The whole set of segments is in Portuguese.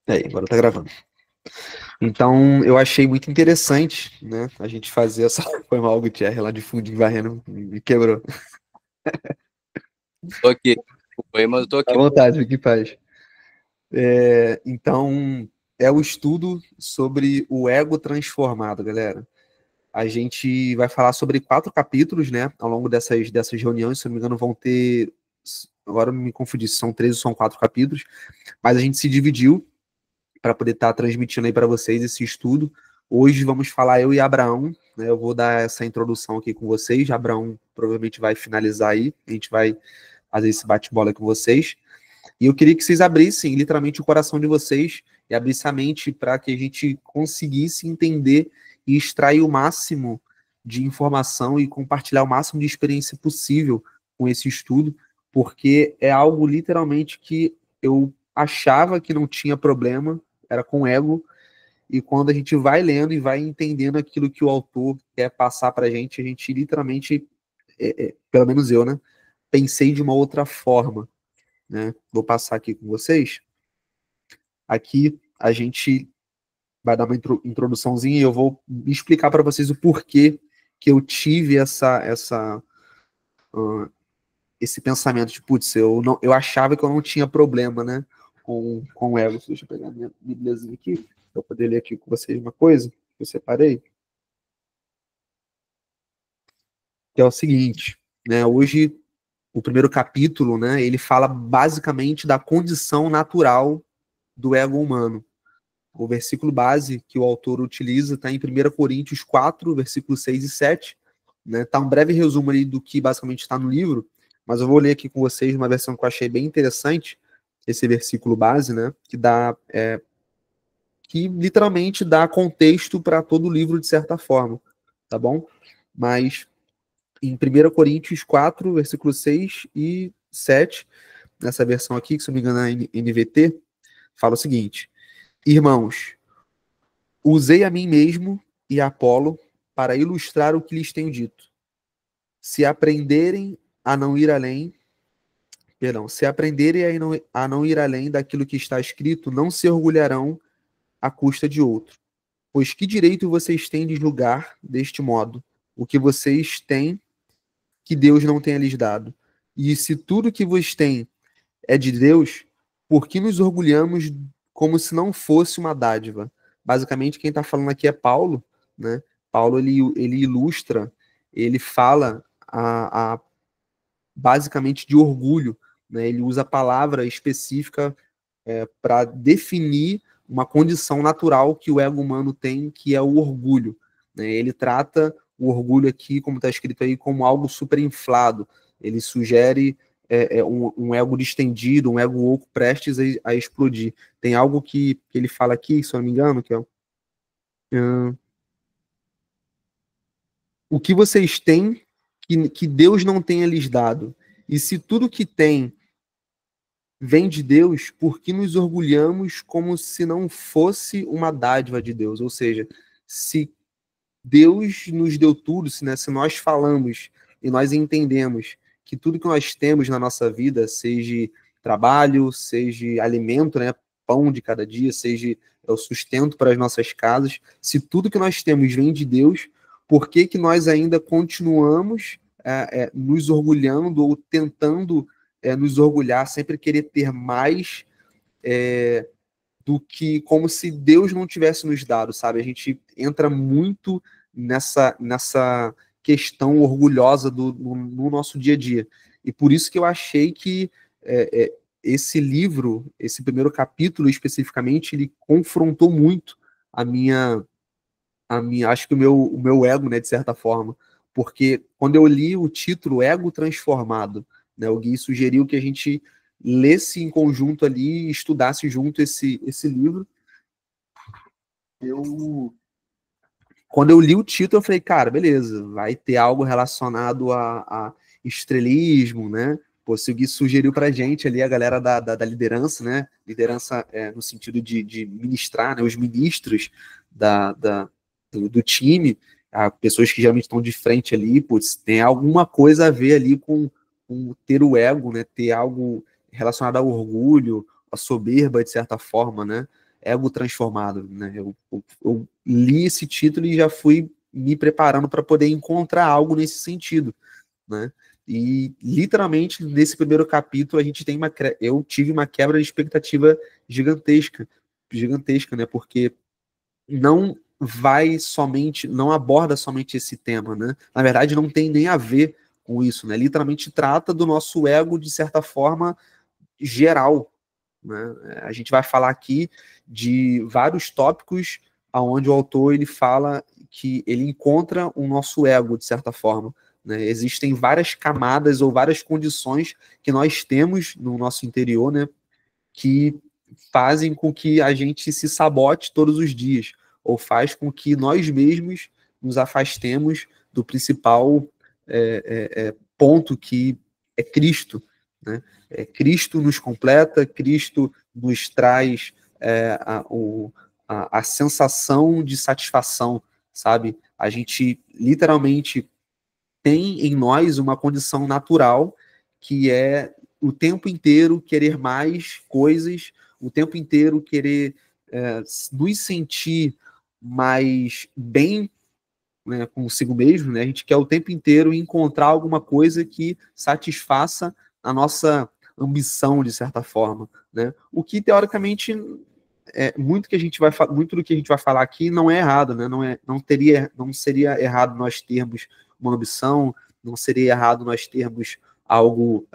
Aí, agora tá gravando. Então, eu achei muito interessante, né, a gente fazer essa... Foi mal, Gutierrez, lá de fundinho varrendo, me quebrou. Tô aqui. Desculpa aí, mas eu tô À aqui. vontade, fique em paz. Então, é o estudo sobre o ego transformado, galera. A gente vai falar sobre 4 capítulos, né, ao longo dessas reuniões, se eu não me engano, vão ter... Agora eu me confundi, se são 13 ou são 4 capítulos, mas a gente se dividiu para poder estar transmitindo aí para vocês esse estudo. Hoje vamos falar eu e Abraão, né? Eu vou dar essa introdução aqui com vocês. Abraão provavelmente vai finalizar aí. A gente vai fazer esse bate-bola com vocês. E eu queria que vocês abrissem literalmente o coração de vocês e abrissem a mente para que a gente conseguisse entender e extrair o máximo de informação e compartilhar o máximo de experiência possível com esse estudo, porque é algo literalmente que eu achava que não tinha problema, era com ego, e quando a gente vai lendo e vai entendendo aquilo que o autor quer passar para a gente literalmente, pelo menos eu, né, pensei de uma outra forma, né? Vou passar aqui com vocês. Aqui a gente vai dar uma introduçãozinha e eu vou explicar para vocês o porquê que eu tive uh, esse pensamento de, putz, eu achava que eu não tinha problema, né, com o ego. Deixa eu pegar minha bíbliazinha aqui, para eu poder ler aqui com vocês uma coisa que eu separei, que é o seguinte, né, hoje o primeiro capítulo, né, ele fala basicamente da condição natural do ego humano. O versículo base que o autor utiliza está em 1 Coríntios 4, versículos 6 e 7. Né? Tá um breve resumo ali do que basicamente está no livro, mas eu vou ler aqui com vocês uma versão que eu achei bem interessante, esse versículo base, né? Que literalmente dá contexto para todo o livro de certa forma, tá bom? Mas em 1 Coríntios 4, versículos 6 e 7, nessa versão aqui, que se não me engano é a NVT, fala o seguinte: Irmãos, usei a mim mesmo e a Apolo para ilustrar o que lhes tenho dito. Se aprenderem a não ir além, se aprenderem a não ir além daquilo que está escrito, não se orgulharão à custa de outro. Pois que direito vocês têm de julgar deste modo o que vocês têm que Deus não tenha lhes dado? E se tudo que vos tem é de Deus, por que nos orgulhamos como se não fosse uma dádiva? Basicamente, quem está falando aqui é Paulo, né? Paulo, ele ilustra, ele fala basicamente de orgulho, né? Ele usa a palavra específica para definir uma condição natural que o ego humano tem, que é o orgulho, né? Ele trata o orgulho aqui, como está escrito aí, como algo superinflado. Ele sugere um ego distendido, um ego oco prestes a explodir. Tem algo que ele fala aqui, se eu não me engano, que é o que vocês têm que Deus não tenha lhes dado. E se tudo que tem vem de Deus, por que nos orgulhamos como se não fosse uma dádiva de Deus? Ou seja, se Deus nos deu tudo, se nós falamos e nós entendemos que tudo que nós temos na nossa vida, seja trabalho, seja alimento, né, pão de cada dia, seja o sustento para as nossas casas, se tudo que nós temos vem de Deus, por que que nós ainda continuamos nos orgulhando ou tentando nos orgulhar, sempre querer ter mais do que como se Deus não tivesse nos dado, sabe? A gente entra muito nessa questão orgulhosa no nosso dia a dia. E por isso que eu achei que esse livro, esse primeiro capítulo especificamente, ele confrontou muito acho que o meu ego, né, de certa forma. Porque quando eu li o título Ego Transformado, né, o Gui sugeriu que a gente lesse em conjunto ali, estudasse junto esse livro. Quando eu li o título, eu falei, cara, beleza, vai ter algo relacionado a estrelismo, né? Pô, se o Gui sugeriu pra gente ali, a galera da liderança, né? Liderança no sentido de ministrar, né? Os ministros do time, pessoas que geralmente estão de frente ali, putz, tem alguma coisa a ver ali com ter o ego, né? Ter algo relacionado ao orgulho, a soberba, de certa forma, né? Ego Transformado, né? Eu li esse título e já fui me preparando para poder encontrar algo nesse sentido, né? E literalmente nesse primeiro capítulo eu tive uma quebra de expectativa gigantesca, gigantesca, né? Porque não aborda somente esse tema, né? Na verdade, não tem nem a ver com isso, né? Literalmente trata do nosso ego de certa forma geral, né? A gente vai falar aqui de vários tópicos aonde o autor ele fala que ele encontra o nosso ego de certa forma, né? Existem várias camadas ou várias condições que nós temos no nosso interior, né? Que fazem com que a gente se sabote todos os dias, ou faz com que nós mesmos nos afastemos do principal ponto que é Cristo, né? Cristo nos completa, Cristo nos traz a sensação de satisfação, sabe? A gente literalmente tem em nós uma condição natural que é o tempo inteiro querer mais coisas, o tempo inteiro querer nos sentir mais bem, né, consigo mesmo, né? A gente quer o tempo inteiro encontrar alguma coisa que satisfaça a nossa ambição, de certa forma, né? O que, teoricamente, muito do que a gente vai falar aqui não é errado, né? Não seria errado nós termos uma ambição, não seria errado nós termos algo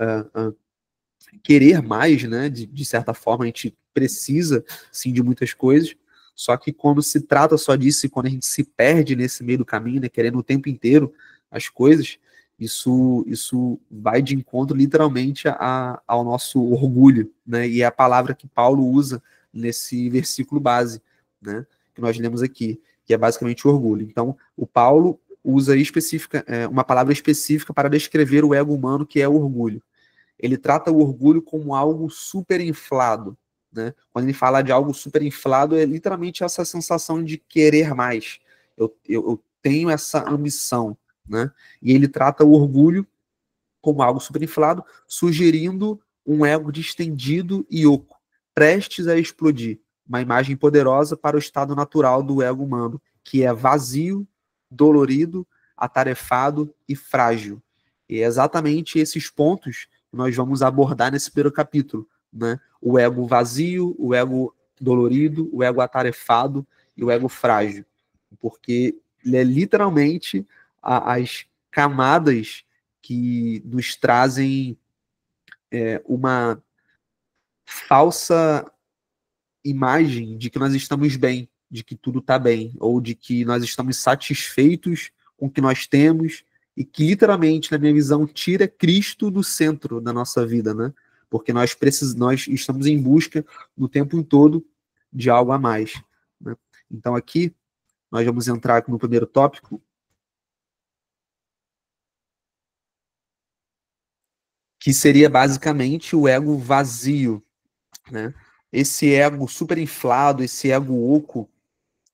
querer mais, né? De certa forma, a gente precisa sim de muitas coisas. Só que quando se trata só disso e quando a gente se perde nesse meio do caminho, né, querendo o tempo inteiro as coisas, isso vai de encontro literalmente ao nosso orgulho, né? E é a palavra que Paulo usa nesse versículo base, né, que nós lemos aqui, que é basicamente o orgulho. Então, o Paulo usa uma palavra específica para descrever o ego humano, que é o orgulho. Ele trata o orgulho como algo superinflado, né? Quando ele fala de algo superinflado, é literalmente essa sensação de querer mais. Eu tenho essa ambição, né? E ele trata o orgulho como algo superinflado, sugerindo um ego distendido e oco, prestes a explodir. Uma imagem poderosa para o estado natural do ego humano, que é vazio, dolorido, atarefado e frágil. E é exatamente esses pontos que nós vamos abordar nesse primeiro capítulo, né? O ego vazio, o ego dolorido, o ego atarefado e o ego frágil. Porque ele é literalmente as camadas que nos trazem uma falsa imagem de que nós estamos bem, de que tudo está bem, ou de que nós estamos satisfeitos com o que nós temos, e que literalmente, na minha visão, tira Cristo do centro da nossa vida, né? Porque nós estamos em busca no tempo todo de algo a mais, né? Então aqui nós vamos entrar no primeiro tópico, que seria basicamente o ego vazio, né? Esse ego superinflado, esse ego oco,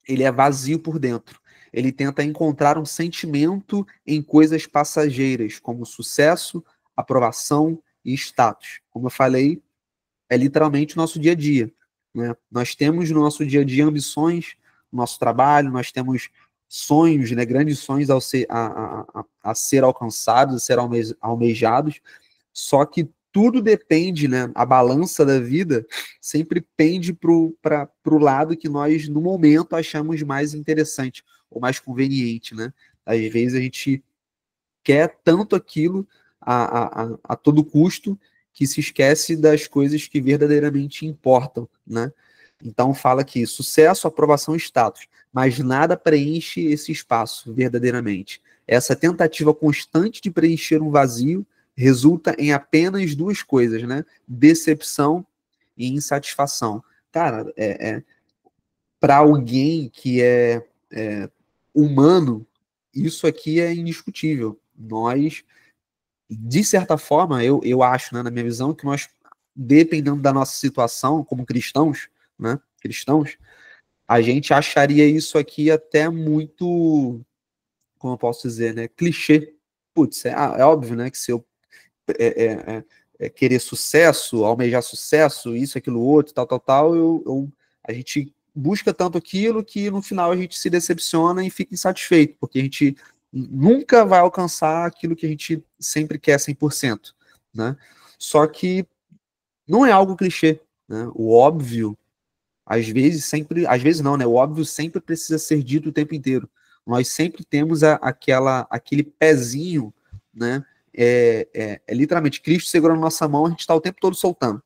ele é vazio por dentro. Ele tenta encontrar um sentimento em coisas passageiras, como sucesso, aprovação e status. Como eu falei, é literalmente o nosso dia a dia, né? Nós temos no nosso dia a dia ambições, no nosso trabalho, nós temos sonhos, né, grandes sonhos a ser alcançados, a ser almejados, só que tudo depende, né? A balança da vida sempre pende para o lado que nós, no momento, achamos mais interessante ou mais conveniente, né? Às vezes a gente quer tanto aquilo a todo custo que se esquece das coisas que verdadeiramente importam, né? Então fala aqui, sucesso, aprovação e status, mas nada preenche esse espaço verdadeiramente. Essa tentativa constante de preencher um vazio resulta em apenas duas coisas, né? Decepção e insatisfação. Cara, para alguém que é humano, isso aqui é indiscutível. Nós, de certa forma, eu acho, né, na minha visão, que nós, dependendo da nossa situação como cristãos, né, cristãos, a gente acharia isso aqui até muito, como eu posso dizer, né, clichê. Putz, é óbvio, né, que se eu é, querer sucesso, almejar sucesso, isso, aquilo, outro, tal, tal, tal, A gente busca tanto aquilo que no final a gente se decepciona e fica insatisfeito, porque a gente nunca vai alcançar aquilo que a gente sempre quer 100%, né? Só que não é algo clichê, né? O óbvio, às vezes não, né? O óbvio sempre precisa ser dito o tempo inteiro. Nós sempre temos aquele pezinho, né? É literalmente Cristo segurando nossa mão, a gente está o tempo todo soltando.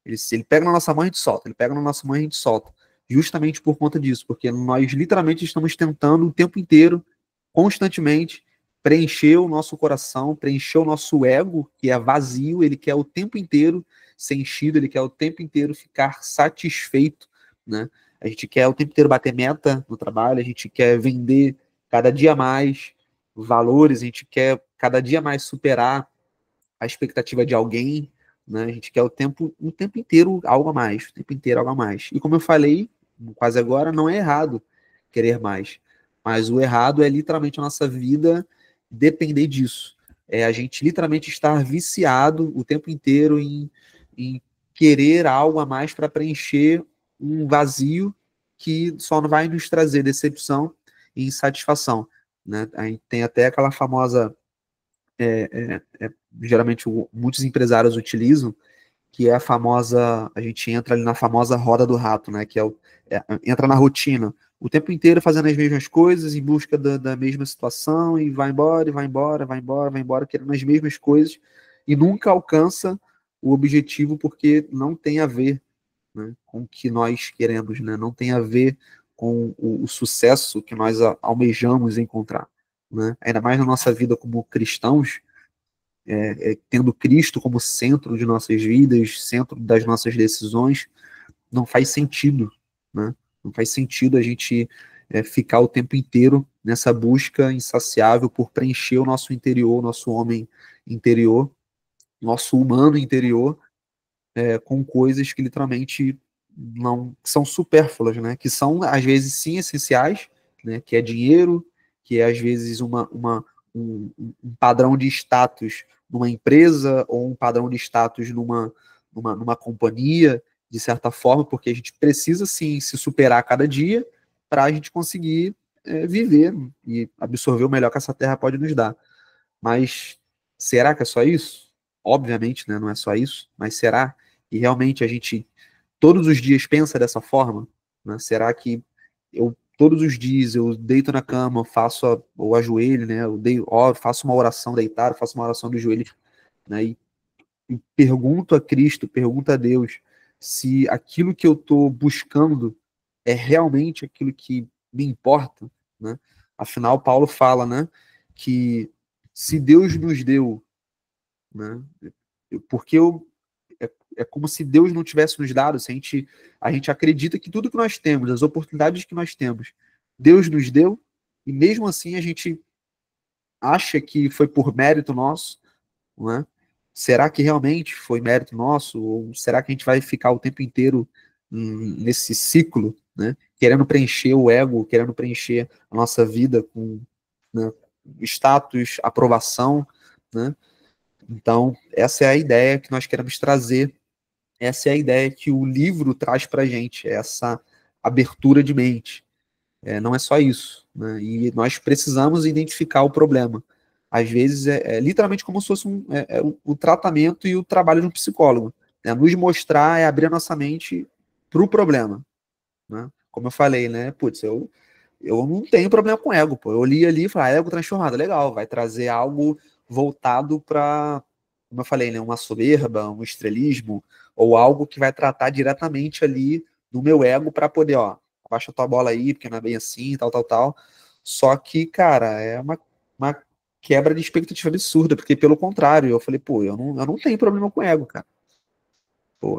Ele pega na nossa mão, a gente solta. Ele pega na nossa mão, a gente solta. Justamente por conta disso, porque nós literalmente estamos tentando o tempo inteiro, constantemente, preencher o nosso coração, preencher o nosso ego, que é vazio, ele quer o tempo inteiro ser enchido, ele quer o tempo inteiro ficar satisfeito, né? A gente quer o tempo inteiro bater meta no trabalho, a gente quer vender cada dia mais valores, a gente quer cada dia mais superar a expectativa de alguém, né? A gente quer o tempo inteiro algo a mais, o tempo inteiro algo a mais. E como eu falei, quase agora, não é errado querer mais. Mas o errado é literalmente a nossa vida depender disso. É a gente literalmente estar viciado o tempo inteiro em querer algo a mais para preencher um vazio que só não vai nos trazer decepção e insatisfação, né? A gente tem até aquela famosa geralmente muitos empresários utilizam, que é a famosa, a gente entra ali na famosa roda do rato, né, que entra na rotina, o tempo inteiro fazendo as mesmas coisas, em busca da mesma situação, e vai embora, e vai embora, vai embora, vai embora, querendo as mesmas coisas, e nunca alcança o objetivo, porque não tem a ver, né, com o que nós queremos, né, não tem a ver com o sucesso que nós almejamos encontrar, né, ainda mais na nossa vida como cristãos, tendo Cristo como centro de nossas vidas, centro das nossas decisões, não faz sentido, né? Não faz sentido a gente ficar o tempo inteiro nessa busca insaciável por preencher o nosso interior, o nosso homem interior, nosso humano interior, com coisas que literalmente não são supérfluas, né? Que são, às vezes, sim, essenciais, né? Que é dinheiro, que é, às vezes, um padrão de status numa empresa ou um padrão de status numa companhia, de certa forma, porque a gente precisa, sim, se superar a cada dia para a gente conseguir viver e absorver o melhor que essa terra pode nos dar. Mas será que é só isso? Obviamente, né, não é só isso, mas será que realmente a gente todos os dias pensa dessa forma? Né? Será que todos os dias eu deito na cama, ou ajoelho, né, faço uma oração deitado, faço uma oração do joelho, né, e pergunto a Cristo, pergunto a Deus se aquilo que eu estou buscando é realmente aquilo que me importa, né? Afinal, Paulo fala, né, que se Deus nos deu, né, porque é como se Deus não tivesse nos dado, se a gente acredita que tudo que nós temos, as oportunidades que nós temos, Deus nos deu, e mesmo assim a gente acha que foi por mérito nosso, não é? Será que realmente foi mérito nosso? Ou será que a gente vai ficar o tempo inteiro nesse ciclo, né? Querendo preencher o ego, querendo preencher a nossa vida com, né, status, aprovação, né? Então, essa é a ideia que nós queremos trazer, essa é a ideia que o livro traz para a gente, essa abertura de mente. Não é só isso, né? E nós precisamos identificar o problema. Às vezes é literalmente como se fosse o tratamento e o trabalho de um psicólogo. Né? Nos mostrar é abrir a nossa mente para o problema. Né? Como eu falei, né? Putz, eu não tenho problema com ego, pô. Eu li ali e falei, ego transformado, legal, vai trazer algo voltado para, como eu falei, né? Uma soberba, um estrelismo, ou algo que vai tratar diretamente ali do meu ego para poder, ó, baixa tua bola aí, porque não é bem assim, tal, tal, tal. Só que, cara, é uma quebra de expectativa absurda, porque pelo contrário, eu falei, pô, eu não tenho problema com ego, cara. Pô,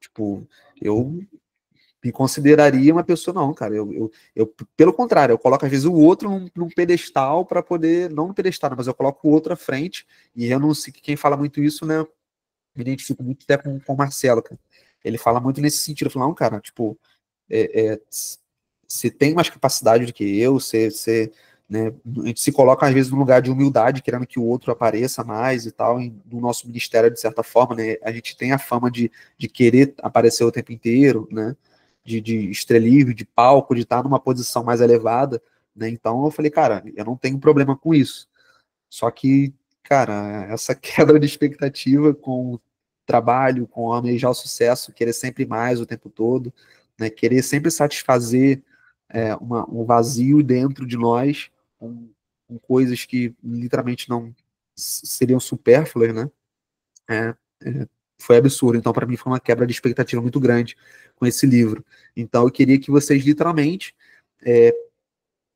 tipo, eu me consideraria uma pessoa, não, cara. Pelo contrário, eu coloco às vezes o outro num pedestal para poder, não no pedestal, mas eu coloco o outro à frente, e eu não sei, quem fala muito isso, né? Me identifico muito até com o Marcelo, cara. Ele fala muito nesse sentido, eu falo, não, cara, tipo, você tem mais capacidade do que eu, né, a gente se coloca às vezes num lugar de humildade, querendo que o outro apareça mais e tal, no nosso ministério, de certa forma, né, a gente tem a fama de querer aparecer o tempo inteiro, né, de estrelírio, de palco, de estar numa posição mais elevada, né? Então eu falei, cara, eu não tenho problema com isso. Só que, cara, essa quebra de expectativa com o trabalho, com almejar o sucesso, querer sempre mais o tempo todo, né? Querer sempre satisfazer um vazio dentro de nós, com coisas que literalmente não seriam supérfluas, né? É, foi absurdo. Então, para mim, foi uma quebra de expectativa muito grande com esse livro. Então, eu queria que vocês literalmente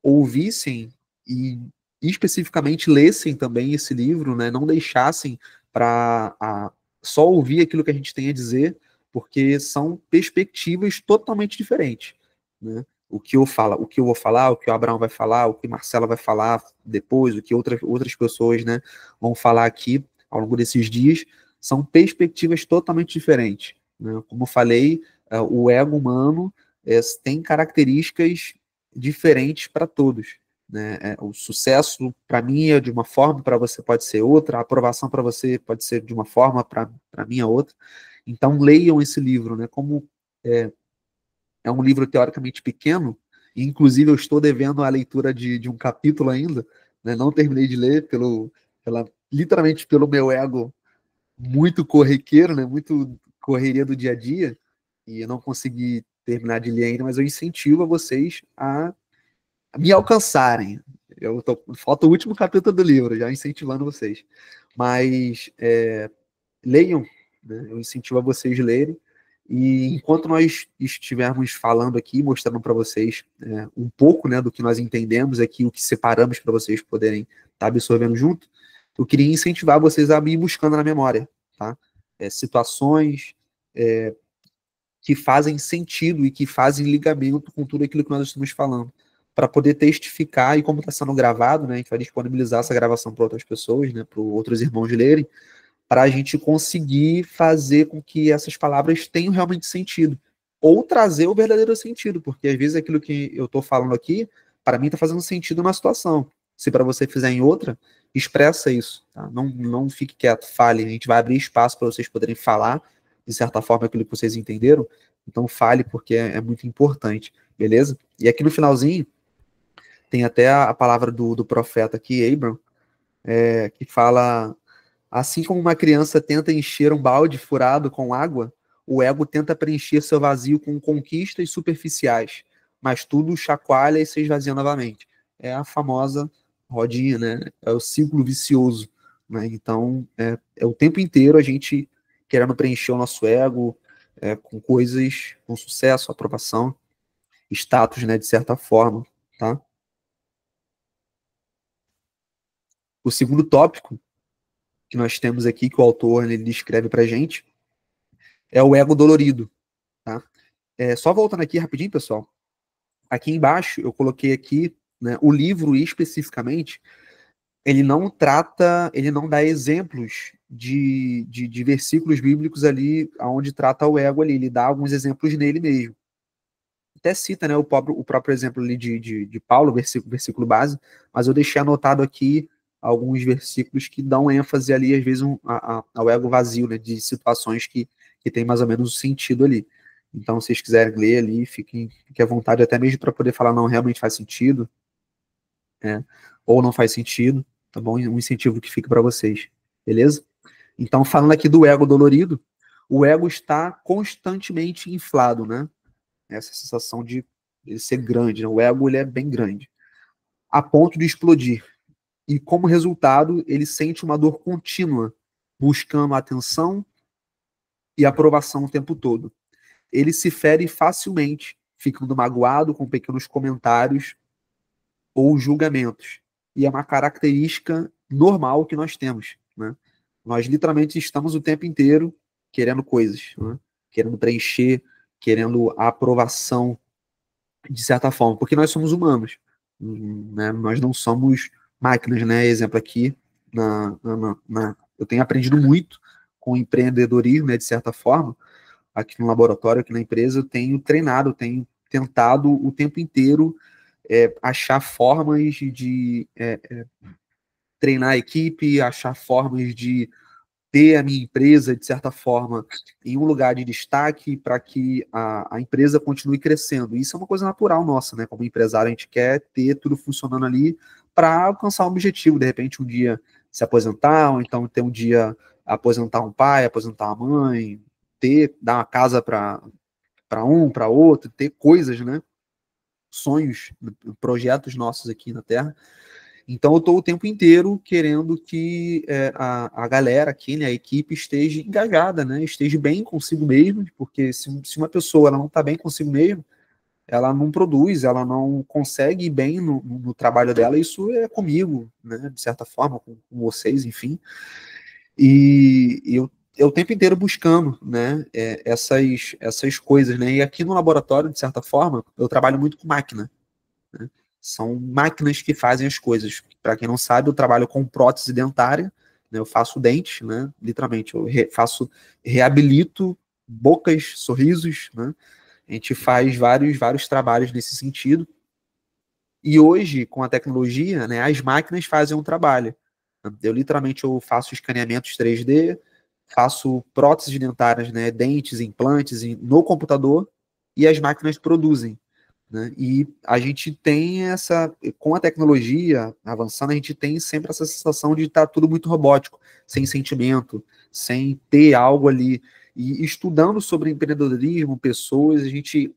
ouvissem e especificamente lessem também esse livro, né? Não deixassem para só ouvir aquilo que a gente tem a dizer, porque são perspectivas totalmente diferentes, né? O que eu falo, o que eu vou falar, o que o Abraão vai falar, o que Marcela vai falar depois, o que outras pessoas, né, vão falar aqui ao longo desses dias, são perspectivas totalmente diferentes, né? Como eu falei, o ego humano tem características diferentes para todos, né? O sucesso para mim é de uma forma, para você pode ser outra, a aprovação para você pode ser de uma forma, para mim é outra. Então leiam esse livro, né? Como é um livro teoricamente pequeno, e inclusive eu estou devendo a leitura de um capítulo ainda, né? Não terminei de ler literalmente pelo meu ego muito corriqueiro, né? Muito correria do dia a dia, e eu não consegui terminar de ler ainda, mas eu incentivo a vocês a me alcançarem. Falta o último capítulo do livro, já incentivando vocês. Mas leiam, né? Eu incentivo a vocês lerem. E enquanto nós estivermos falando aqui, mostrando para vocês um pouco, né, do que nós entendemos aqui, o que separamos para vocês poderem estar absorvendo junto, eu queria incentivar vocês a ir buscando na memória, tá? Situações que fazem sentido e que fazem ligamento com tudo aquilo que nós estamos falando, para poder testificar, e como está sendo gravado, né, a gente vai disponibilizar essa gravação para outras pessoas, né, para outros irmãos lerem, para a gente conseguir fazer com que essas palavras tenham realmente sentido, ou trazer o verdadeiro sentido, porque às vezes aquilo que eu estou falando aqui, para mim está fazendo sentido numa situação, se para você fizer em outra, expressa isso, tá? Não fique quieto, fale, a gente vai abrir espaço para vocês poderem falar, de certa forma, aquilo que vocês entenderam, então fale, porque é muito importante, beleza? E aqui no finalzinho, tem até a palavra do profeta aqui, Abram, que fala: assim como uma criança tenta encher um balde furado com água, o ego tenta preencher seu vazio com conquistas superficiais, mas tudo chacoalha e se esvazia novamente. É a famosa rodinha, né? É o ciclo vicioso, né? Então, é o tempo inteiro a gente querendo preencher o nosso ego com coisas, com sucesso, aprovação, status, né, de certa forma, tá? O segundo tópico que nós temos aqui, que o autor ele descreve pra gente, é o ego dolorido, tá? Só voltando aqui rapidinho, pessoal. Aqui embaixo eu coloquei aqui, né, o livro especificamente, ele não trata, ele não dá exemplos de versículos bíblicos ali, onde trata o ego ali, ele dá alguns exemplos nele mesmo. Até cita, né, o próprio exemplo ali de Paulo, versículo base, mas eu deixei anotado aqui alguns versículos que dão ênfase ali, às vezes, ao ego vazio, né, de situações que tem mais ou menos o sentido ali. Então, se vocês quiserem ler ali, fiquem à vontade, até mesmo para poder falar, não, realmente faz sentido, ou não faz sentido, tá bom? Um incentivo que fica para vocês, beleza? Então, falando aqui do ego dolorido, o ego está constantemente inflado, né? Essa sensação de ele ser grande, né? O ego ele é bem grande, a ponto de explodir. E como resultado, ele sente uma dor contínua, buscando atenção e aprovação o tempo todo. Ele se fere facilmente, ficando magoado com pequenos comentários ou julgamentos. E é uma característica normal que nós temos, né? Nós literalmente estamos o tempo inteiro querendo coisas, né? Querendo preencher, querendo a aprovação de certa forma, porque nós somos humanos, né? Nós não somos máquinas, né? Exemplo aqui, eu tenho aprendido muito com empreendedorismo, né? De certa forma, aqui no laboratório, aqui na empresa, eu tenho treinado, tenho tentado o tempo inteiro achar formas de treinar a equipe, achar formas de ter a minha empresa, de certa forma, em um lugar de destaque para que a empresa continue crescendo. Isso é uma coisa natural nossa, né? Como empresário, a gente quer ter tudo funcionando ali para alcançar um objetivo. De repente, um dia se aposentar, ou então ter um dia aposentar um pai, aposentar uma mãe, dar uma casa para um, para outro, ter coisas, né? Sonhos, projetos nossos aqui na Terra. Então, eu estou o tempo inteiro querendo que a galera aqui, né, a equipe, esteja engajada, né, esteja bem consigo mesmo, porque se uma pessoa ela não está bem consigo mesmo, ela não produz, ela não consegue ir bem no trabalho dela, isso é comigo, né, de certa forma, com vocês, enfim. E eu o tempo inteiro buscando, né, essas coisas, né, e aqui no laboratório, de certa forma, eu trabalho muito com máquina, né? São máquinas que fazem as coisas. Para quem não sabe, eu trabalho com prótese dentária, né? Eu faço dentes, né? Literalmente, eu reabilito bocas, sorrisos, né? A gente faz vários trabalhos nesse sentido. E hoje, com a tecnologia, né, as máquinas fazem um trabalho. Eu faço escaneamentos 3D, faço próteses dentárias, né, dentes, implantes no computador, e as máquinas produzem, né? E a gente tem com a tecnologia avançando, a gente tem sempre essa sensação de estar tudo muito robótico, sem sentimento, sem ter algo ali. E estudando sobre empreendedorismo, pessoas, a gente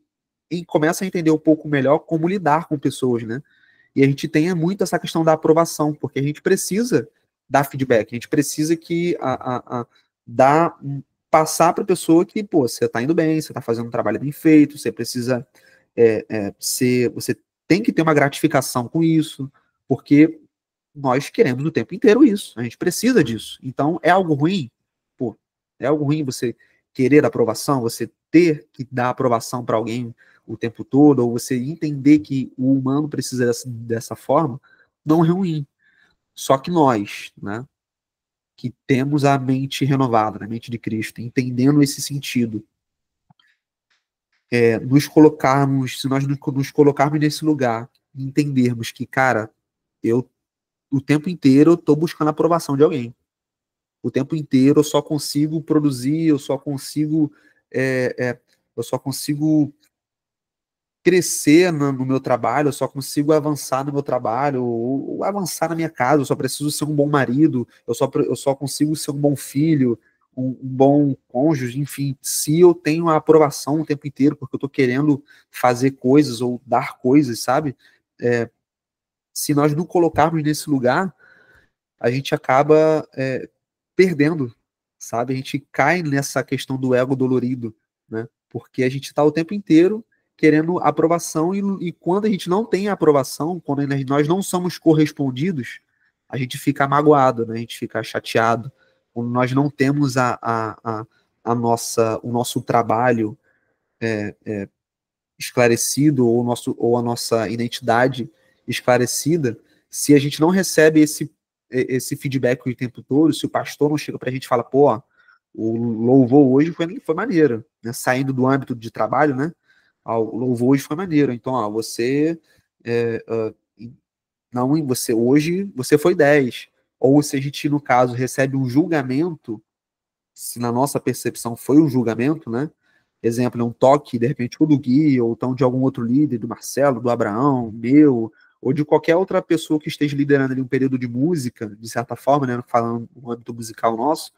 começa a entender um pouco melhor como lidar com pessoas, né? E a gente tem muito essa questão da aprovação, porque a gente precisa dar feedback, a gente precisa que dar, passar para a pessoa que, pô, você está indo bem, você está fazendo um trabalho bem feito, você precisa você tem que ter uma gratificação com isso, porque nós queremos o tempo inteiro isso, a gente precisa disso. Então, é algo ruim? Pô, é algo ruim você querer aprovação, você ter que dar aprovação para alguém o tempo todo, ou você entender que o humano precisa dessa forma, não é ruim. Só que nós, né, que temos a mente renovada, a mente de Cristo, entendendo esse sentido, se nós nos colocarmos nesse lugar, entendermos que, cara, eu o tempo inteiro eu estou buscando a aprovação de alguém. O tempo inteiro eu só consigo produzir, eu só consigo crescer no meu trabalho, eu só consigo avançar no meu trabalho, ou avançar na minha casa, eu só preciso ser um bom marido, eu só consigo ser um bom filho, um bom cônjuge, enfim, se eu tenho a aprovação o tempo inteiro, porque eu estou querendo fazer coisas ou dar coisas, sabe? Se nós não colocarmos nesse lugar, a gente acaba perdendo, sabe? A gente cai nessa questão do ego dolorido, né? Porque a gente está o tempo inteiro querendo aprovação e quando a gente não tem a aprovação, quando nós não somos correspondidos, a gente fica magoado, né? A gente fica chateado. Quando nós não temos o nosso trabalho esclarecido ou a nossa identidade esclarecida, se a gente não recebe esse feedback o tempo todo, se o pastor não chega para a gente e fala, pô, o louvor hoje foi maneiro, né? Saindo do âmbito de trabalho, né? O louvor hoje foi maneiro. Então, você não, você hoje você foi 10. Ou se a gente, no caso, recebe um julgamento, se na nossa percepção foi um julgamento, né? Exemplo, um toque, de repente, ou do Gui, ou então de algum outro líder, do Marcelo, do Abraão, meu, ou de qualquer outra pessoa que esteja liderando ali um período de música, de certa forma, né? Falando no âmbito musical nosso,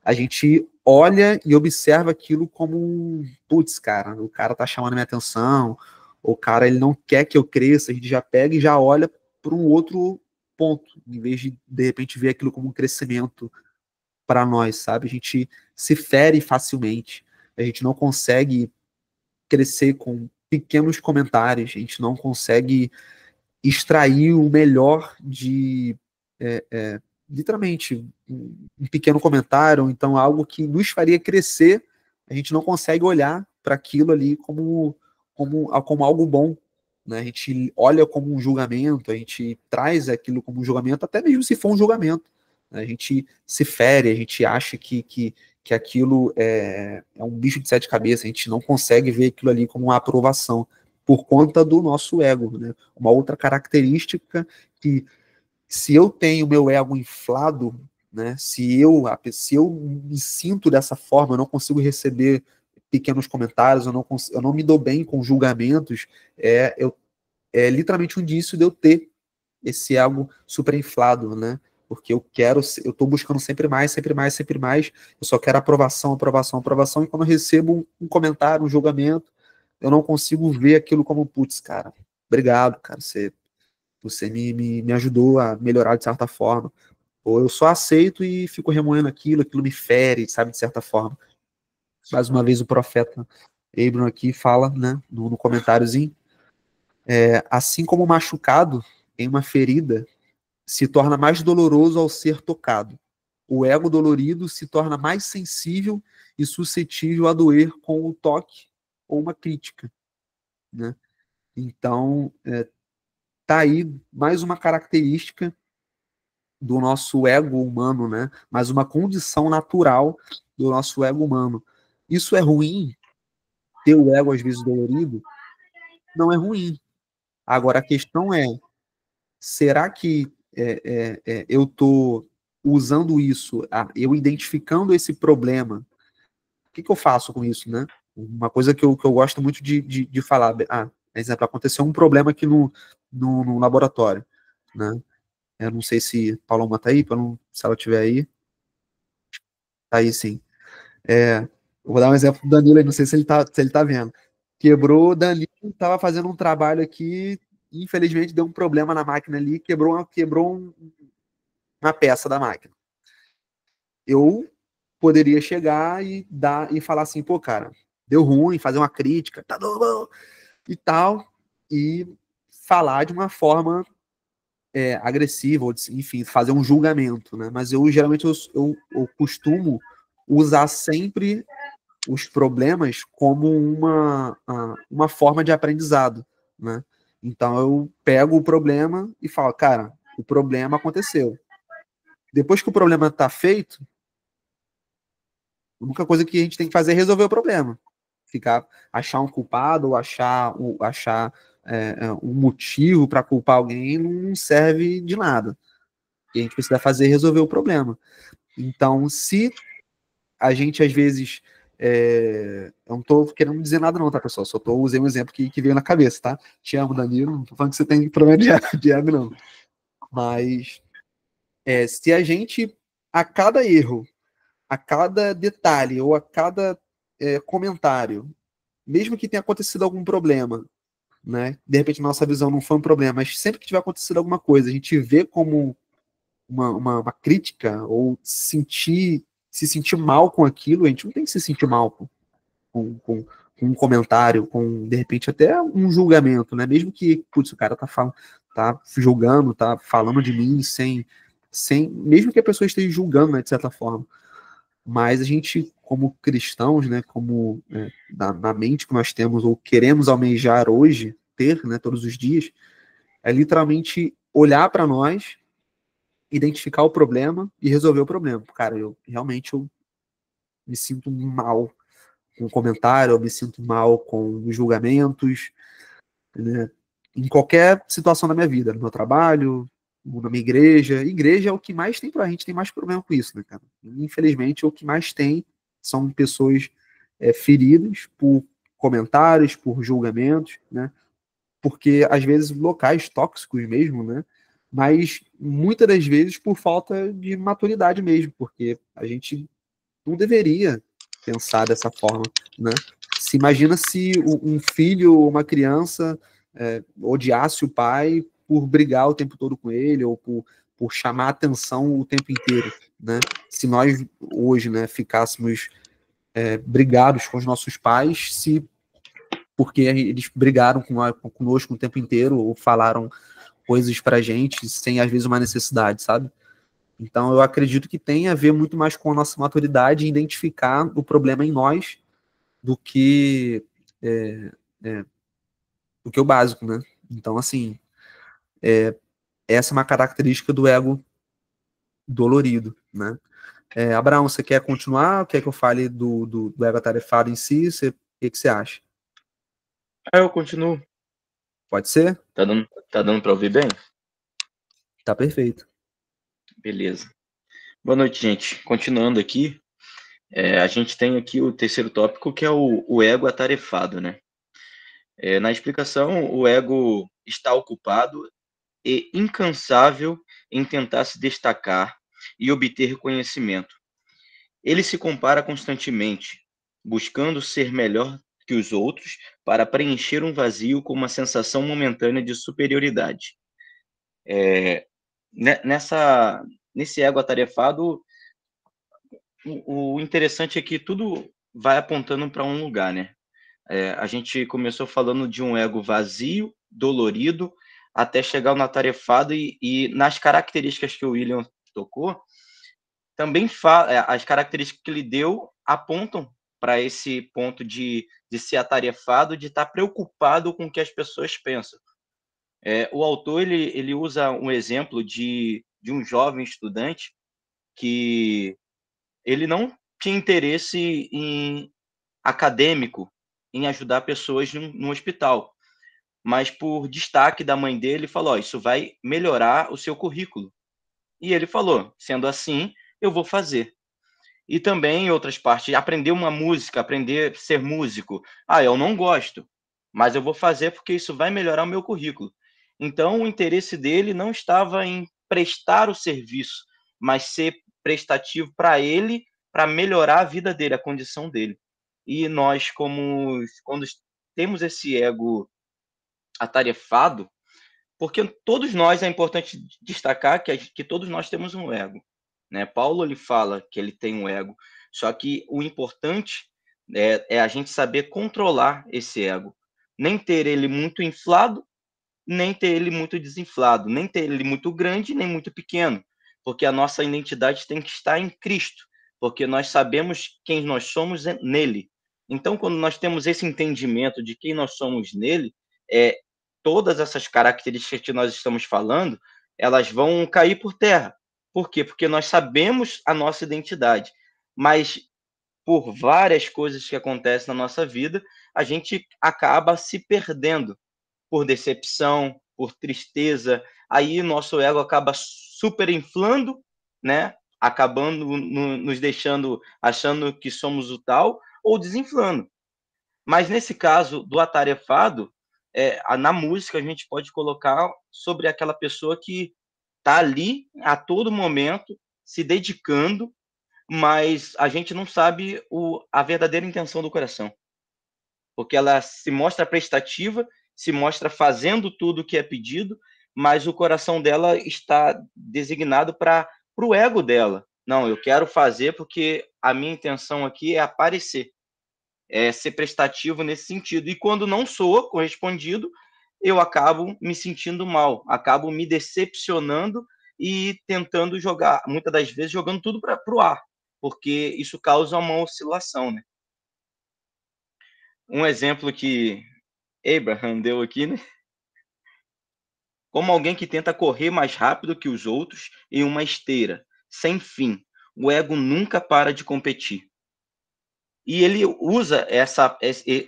a gente olha e observa aquilo como putz, cara, o cara tá chamando minha atenção, o cara ele não quer que eu cresça, a gente já pega e já olha para um outro ponto, em vez de repente ver aquilo como um crescimento para nós, sabe? A gente se fere facilmente, a gente não consegue crescer com pequenos comentários, a gente não consegue extrair o melhor literalmente, um pequeno comentário, ou então algo que nos faria crescer, a gente não consegue olhar para aquilo ali como algo bom, né? A gente olha como um julgamento, a gente traz aquilo como um julgamento, até mesmo se for um julgamento, né? A gente se fere, a gente acha que aquilo é um bicho de sete cabeças, a gente não consegue ver aquilo ali como uma aprovação, por conta do nosso ego, né? Uma outra característica que se eu tenho meu ego inflado, né? Se eu me sinto dessa forma, eu não consigo receber pequenos comentários, eu não me dou bem com julgamentos, é literalmente um indício de eu ter esse ego superinflado, né? Porque eu tô buscando sempre mais, sempre mais, sempre mais, eu só quero aprovação, aprovação, aprovação, e quando eu recebo um comentário, um julgamento, eu não consigo ver aquilo como, putz, cara, obrigado, cara, você me ajudou a melhorar de certa forma. Ou eu só aceito e fico remoendo aquilo me fere, sabe, de certa forma. Mais uma vez o profeta Abram aqui fala, né, no comentáriozinho, assim como o machucado em uma ferida se torna mais doloroso ao ser tocado, o ego dolorido se torna mais sensível e suscetível a doer com o toque ou uma crítica, né? Então, tá aí mais uma característica do nosso ego humano, né? Mais uma condição natural do nosso ego humano. Isso é ruim? Ter o ego às vezes dolorido? Não é ruim. Agora a questão é, será que eu estou usando isso, eu identificando esse problema, o que eu faço com isso, né? Uma coisa que eu gosto muito de falar, exemplo, aconteceu um problema aqui no laboratório, né? Eu não sei se Paloma tá aí, se ela estiver aí, tá aí sim. Eu vou dar um exemplo do Danilo aí, não sei se ele tá vendo. Quebrou, o Danilo estava fazendo um trabalho aqui, infelizmente deu um problema na máquina ali, quebrou uma peça da máquina. Eu poderia chegar e falar assim, pô, cara, deu ruim, fazer uma crítica, tá bom, e tal, e falar de uma forma agressiva, ou enfim, fazer um julgamento, né? Mas geralmente eu costumo usar sempre os problemas como uma forma de aprendizado, né? Então eu pego o problema e falo, cara, o problema aconteceu. Depois que o problema está feito, a única coisa que a gente tem que fazer é resolver o problema. Achar um culpado ou achar um motivo para culpar alguém não serve de nada. O que a gente precisa fazer é resolver o problema. Então, se a gente, às vezes, eu não tô querendo dizer nada não, tá, pessoal? Só usei um exemplo que veio na cabeça, tá? Te amo, Danilo. Não tô falando que você tem problema de ego, não. Mas, se a gente, a cada erro, a cada detalhe ou a cada comentário, mesmo que tenha acontecido algum problema, né? De repente nossa visão não foi um problema, mas sempre que tiver acontecido alguma coisa, a gente vê como uma crítica ou se sentir mal com aquilo, a gente não tem que se sentir mal com um comentário, com de repente até um julgamento, né? Mesmo que, putz, o cara tá julgando, tá falando de mim mesmo que a pessoa esteja julgando, né, de certa forma. Mas a gente, como cristãos, né, como na mente que nós temos ou queremos almejar hoje, ter, né, todos os dias, é literalmente olhar para nós, identificar o problema e resolver o problema. Cara, eu me sinto mal com o comentário, eu me sinto mal com os julgamentos, né, em qualquer situação da minha vida, no meu trabalho, na minha igreja. Igreja é o que mais tem pra gente, tem mais problema com isso, né, cara? Infelizmente, o que mais tem são pessoas feridas por comentários, por julgamentos, né? Porque às vezes locais tóxicos mesmo, né? Mas muitas das vezes por falta de maturidade mesmo, porque a gente não deveria pensar dessa forma, né? Se imagina se um filho ou uma criança odiasse o pai por brigar o tempo todo com ele ou por chamar atenção o tempo inteiro, né? Se nós hoje, né, ficássemos brigados com os nossos pais, porque eles brigaram conosco o tempo inteiro ou falaram coisas pra gente sem às vezes uma necessidade, sabe? Então, eu acredito que tem a ver muito mais com a nossa maturidade em identificar o problema em nós do que é, é, do que o básico, né? Então, assim, essa é uma característica do ego dolorido, né? Abraão, você quer continuar? Quer que eu fale do ego atarefado em si? O que você acha? Eu continuo. Pode ser? Tá dando para ouvir bem? Tá perfeito. Beleza. Boa noite, gente. Continuando aqui, a gente tem aqui o terceiro tópico, que é o ego atarefado, né? Na explicação, o ego está ocupado e incansável em tentar se destacar e obter reconhecimento. Ele se compara constantemente, buscando ser melhor que os outros para preencher um vazio com uma sensação momentânea de superioridade. Nesse ego atarefado, o interessante é que tudo vai apontando para um lugar, né? A gente começou falando de um ego vazio, dolorido, até chegar no atarefado e nas características que o William tocou, também as características que ele deu apontam para esse ponto de ser atarefado, de estar preocupado com o que as pessoas pensam. O autor ele usa um exemplo de um jovem estudante que ele não tinha interesse acadêmico em ajudar pessoas no hospital, mas por destaque da mãe dele, falou: isso vai melhorar o seu currículo. E ele falou: sendo assim, eu vou fazer. E também, em outras partes, aprender uma música, aprender a ser músico. Eu não gosto, mas eu vou fazer porque isso vai melhorar o meu currículo. Então, o interesse dele não estava em prestar o serviço, mas ser prestativo para ele, para melhorar a vida dele, a condição dele. E nós, quando temos esse ego atarefado, porque todos nós, é importante destacar que todos nós temos um ego, né? Paulo ele fala que ele tem um ego, só que o importante é a gente saber controlar esse ego, nem ter ele muito inflado, nem ter ele muito desinflado, nem ter ele muito grande, nem muito pequeno, porque a nossa identidade tem que estar em Cristo, porque nós sabemos quem nós somos nele. Então, quando nós temos esse entendimento de quem nós somos nele, é, todas essas características que nós estamos falando, elas vão cair por terra. Por quê? Porque nós sabemos a nossa identidade, mas por várias coisas que acontecem na nossa vida, a gente acaba se perdendo por decepção, por tristeza. Aí nosso ego acaba superinflando, né? Acabando nos deixando achando que somos o tal, ou desinflando. Mas nesse caso do atarefado, na música a gente pode colocar sobre aquela pessoa que está ali a todo momento se dedicando, mas a gente não sabe a verdadeira intenção do coração, porque ela se mostra prestativa, se mostra fazendo tudo o que é pedido, mas o coração dela está designado para o ego dela. Não, eu quero fazer porque a minha intenção aqui é aparecer, é ser prestativo nesse sentido. E quando não sou correspondido, eu acabo me sentindo mal, acabo me decepcionando e tentando jogar, muitas das vezes jogando tudo para o ar, porque isso causa uma oscilação, né? Um exemplo que Abraham deu aqui, né? Como alguém que tenta correr mais rápido que os outros em uma esteira, sem fim. O ego nunca para de competir. E ele usa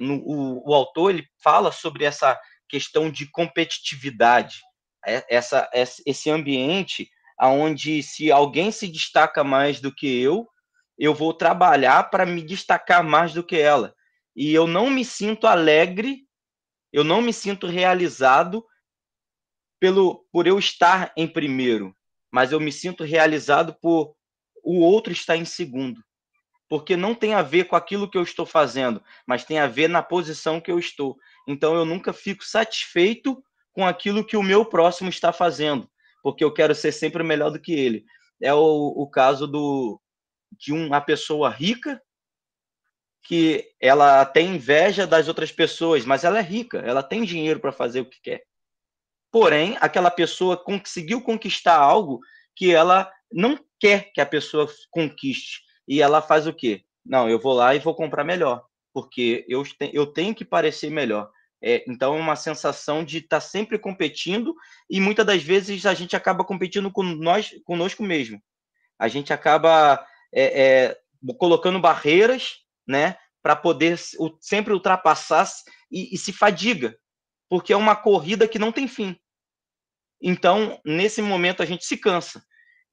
o autor ele fala sobre essa questão de competitividade, esse ambiente onde se alguém se destaca mais do que eu vou trabalhar para me destacar mais do que ela. E eu não me sinto alegre, eu não me sinto realizado por eu estar em primeiro, mas eu me sinto realizado por o outro estar em segundo. Porque não tem a ver com aquilo que eu estou fazendo, mas tem a ver na posição que eu estou. Então eu nunca fico satisfeito com aquilo que o meu próximo está fazendo, porque eu quero ser sempre melhor do que ele. É o caso de uma pessoa rica que ela tem inveja das outras pessoas, mas ela é rica, ela tem dinheiro para fazer o que quer. Porém, aquela pessoa conseguiu conquistar algo que ela não quer que a pessoa conquiste. E ela faz o quê? Não, eu vou lá e vou comprar melhor, porque eu tenho que parecer melhor. Então, é uma sensação de estar sempre competindo e muitas das vezes a gente acaba competindo conosco mesmo. A gente acaba colocando barreiras, né, para poder sempre ultrapassar e se fadiga, porque é uma corrida que não tem fim. Então, nesse momento, a gente se cansa.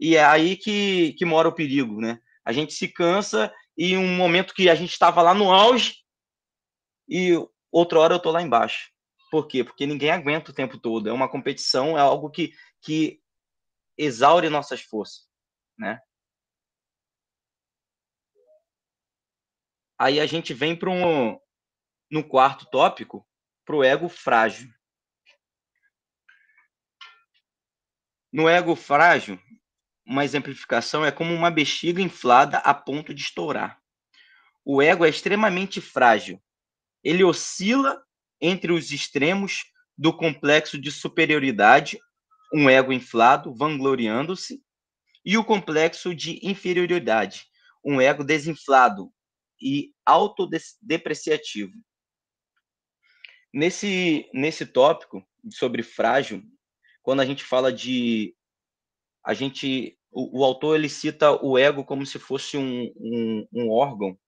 E é aí que mora o perigo, né? A gente se cansa e um momento que a gente estava lá no auge e outra hora eu tô lá embaixo. Por quê? Porque ninguém aguenta o tempo todo. É uma competição, é algo que exaure nossas forças, né? Aí a gente vem para no quarto tópico, para o ego frágil. No ego frágil, uma exemplificação é como uma bexiga inflada a ponto de estourar. O ego é extremamente frágil. Ele oscila entre os extremos do complexo de superioridade, um ego inflado, vangloriando-se, e o complexo de inferioridade, um ego desinflado e autodepreciativo. Nesse tópico sobre frágil, quando a gente fala de o autor ele cita o ego como se fosse um órgão,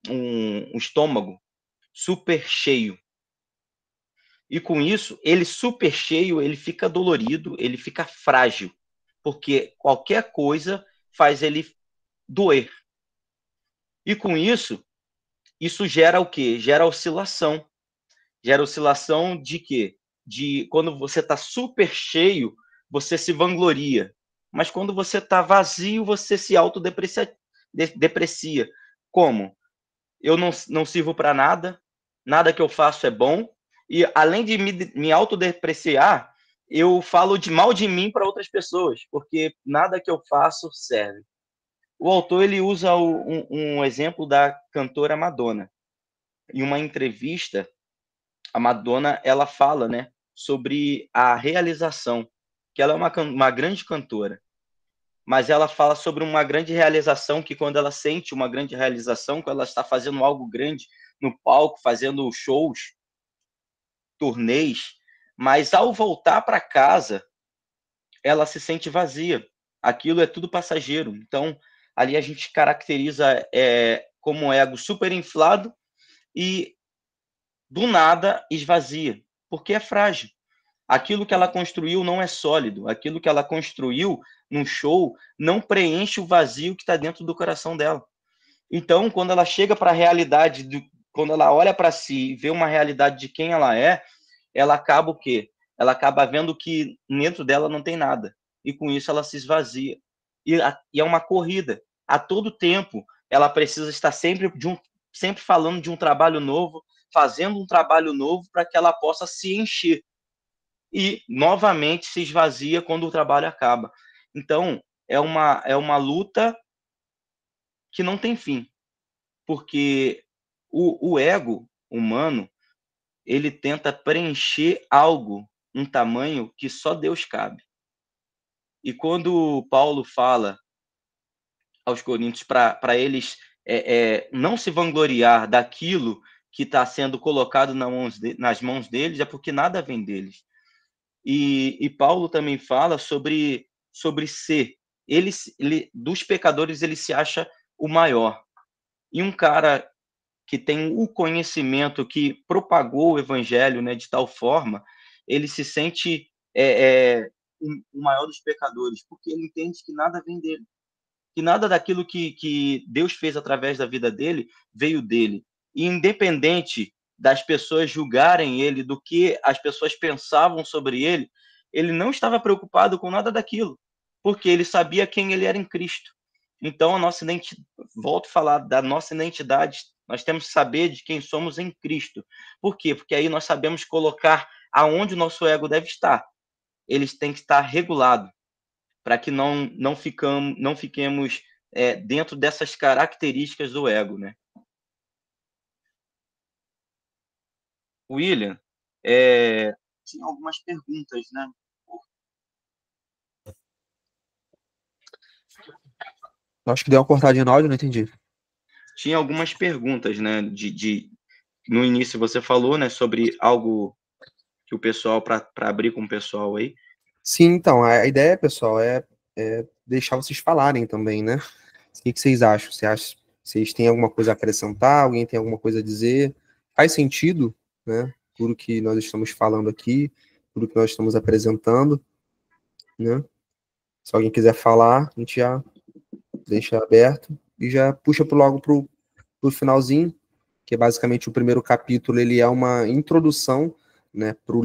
um estômago super cheio. E com isso, ele super cheio, ele fica dolorido, ele fica frágil, porque qualquer coisa faz ele doer. E com isso gera o quê? Gera oscilação. Gera oscilação de quê? De quando você está super cheio, você se vangloria. Mas quando você está vazio, você se autodeprecia. Como? Eu não sirvo para nada, nada que eu faço é bom, e além de me autodepreciar, eu falo mal de mim para outras pessoas, porque nada que eu faço serve. O autor ele usa um exemplo da cantora Madonna. Em uma entrevista, a Madonna ela fala, né, sobre a realização, que ela é uma grande cantora, mas ela fala sobre uma grande realização, que quando ela sente uma grande realização, quando ela está fazendo algo grande no palco, fazendo shows, turnês, mas ao voltar para casa, ela se sente vazia. Aquilo é tudo passageiro. Então, ali a gente caracteriza como um ego super inflado e, do nada, esvazia, porque é frágil. Aquilo que ela construiu não é sólido. Aquilo que ela construiu num show não preenche o vazio que está dentro do coração dela. Então, quando ela chega para a realidade, quando ela olha para si e vê uma realidade de quem ela acaba o quê? Ela acaba vendo que dentro dela não tem nada. E com isso ela se esvazia. E é uma corrida. A todo tempo, ela precisa estar sempre falando de um trabalho novo, fazendo um trabalho novo para que ela possa se encher. E novamente se esvazia quando o trabalho acaba. Então, é uma luta que não tem fim, porque o ego humano ele tenta preencher algo, um tamanho que só Deus cabe. E quando Paulo fala aos Coríntios para eles não se vangloriar daquilo que está sendo colocado nas mãos deles, é porque nada vem deles. E Paulo também fala sobre ser. Ele, dos pecadores, ele se acha o maior. E um cara que tem o conhecimento, que propagou o evangelho, né, de tal forma, ele se sente o maior dos pecadores, porque ele entende que nada vem dele, que nada daquilo que Deus fez através da vida dele veio dele. E independente das pessoas julgarem ele, do que as pessoas pensavam sobre ele não estava preocupado com nada daquilo, porque ele sabia quem ele era em Cristo. Então, volto a falar da nossa identidade, nós temos que saber de quem somos em Cristo. Por quê? Porque aí nós sabemos colocar aonde o nosso ego deve estar. Eles têm que estar regulado, para que não fiquemos dentro dessas características do ego, né? William, tinha algumas perguntas, né? Acho que deu uma cortadinha no áudio, não entendi. Tinha algumas perguntas, né? No início você falou, né, sobre algo que o pessoal, para abrir com o pessoal aí. Sim, então, a ideia, pessoal, é deixar vocês falarem também, né? O que vocês acham? Vocês têm alguma coisa a acrescentar? Alguém tem alguma coisa a dizer? Faz sentido, né? Tudo que nós estamos falando aqui, tudo que nós estamos apresentando, né? Se alguém quiser falar, a gente já deixa aberto e já puxa logo pro finalzinho, que é basicamente o primeiro capítulo, ele é uma introdução, né, pro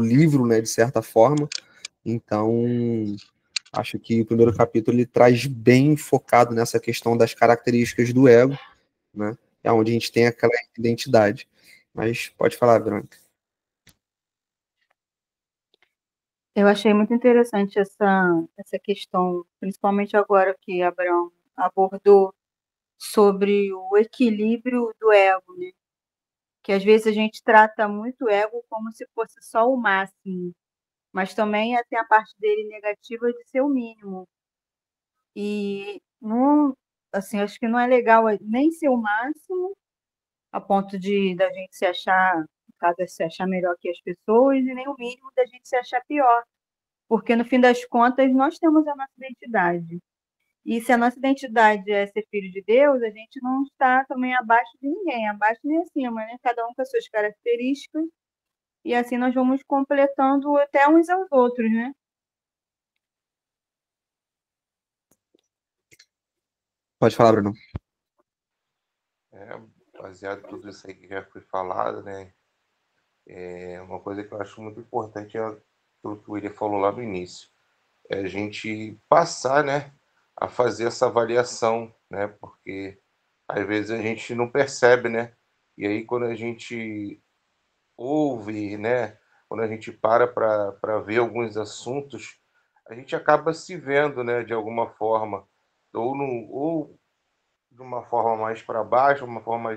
livro, né, de certa forma. Então, acho que o primeiro capítulo ele traz bem focado nessa questão das características do ego, né? É onde a gente tem aquela identidade. Mas pode falar, Branca. Eu achei muito interessante essa questão, principalmente agora que Abraão abordou sobre o equilíbrio do ego, né? Que às vezes a gente trata muito o ego como se fosse só o máximo, mas também tem a parte dele negativa de ser o mínimo. E não, assim, acho que não é legal nem ser o máximo, a ponto de da gente se achar, no caso, se achar melhor que as pessoas, e nem o mínimo da gente se achar pior. Porque no fim das contas nós temos a nossa identidade. E se a nossa identidade é ser filho de Deus, a gente não está também abaixo de ninguém, abaixo nem acima, né? Cada um com as suas características, e assim nós vamos completando até uns aos outros, né? Pode falar, Bruno. Baseado em tudo isso aí que já foi falado, né? Uma coisa que eu acho muito importante é aquilo que o William falou lá no início. É a gente passar, né, a fazer essa avaliação, né? Porque às vezes a gente não percebe, né? E aí quando a gente ouve, né? Quando a gente para ver alguns assuntos, a gente acaba se vendo, né? De alguma forma, ou de uma forma mais para baixo, uma forma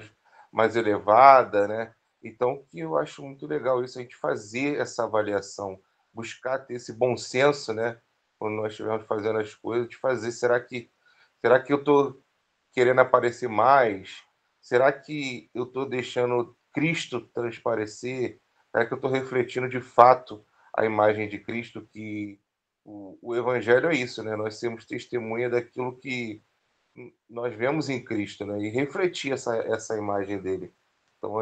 mais elevada, né? Então, que eu acho muito legal isso, a gente fazer essa avaliação, buscar ter esse bom senso, né? Quando nós estivermos fazendo as coisas, de fazer, será que eu estou querendo aparecer mais? Será que eu estou deixando Cristo transparecer? Será que eu estou refletindo de fato a imagem de Cristo? Que o Evangelho é isso, né? Nós temos testemunha daquilo que nós vemos em Cristo, né? E refletir essa imagem dele. Então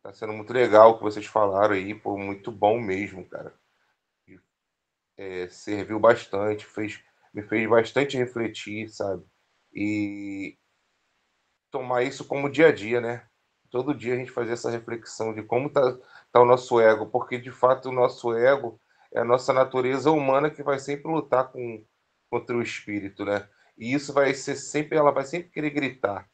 tá sendo muito legal o que vocês falaram aí, pô, muito bom mesmo, cara. Serviu bastante, me fez bastante refletir, sabe? E tomar isso como dia a dia, né? Todo dia a gente fazer essa reflexão de como tá o nosso ego, porque de fato o nosso ego é a nossa natureza humana que vai sempre lutar contra o espírito, né? E isso vai ser sempre, ela vai sempre querer gritar,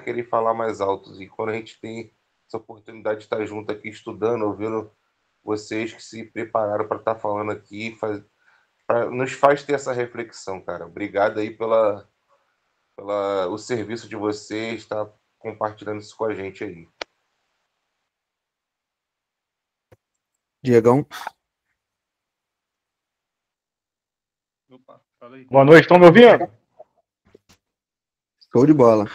querer falar mais alto. E quando a gente tem essa oportunidade de estar junto aqui estudando, ouvindo vocês que se prepararam para estar falando aqui, nos faz ter essa reflexão, cara. Obrigado aí pela o serviço de vocês, estar compartilhando isso com a gente aí. Diegão. Opa, fala aí. Boa noite, estão me ouvindo? Show de bola.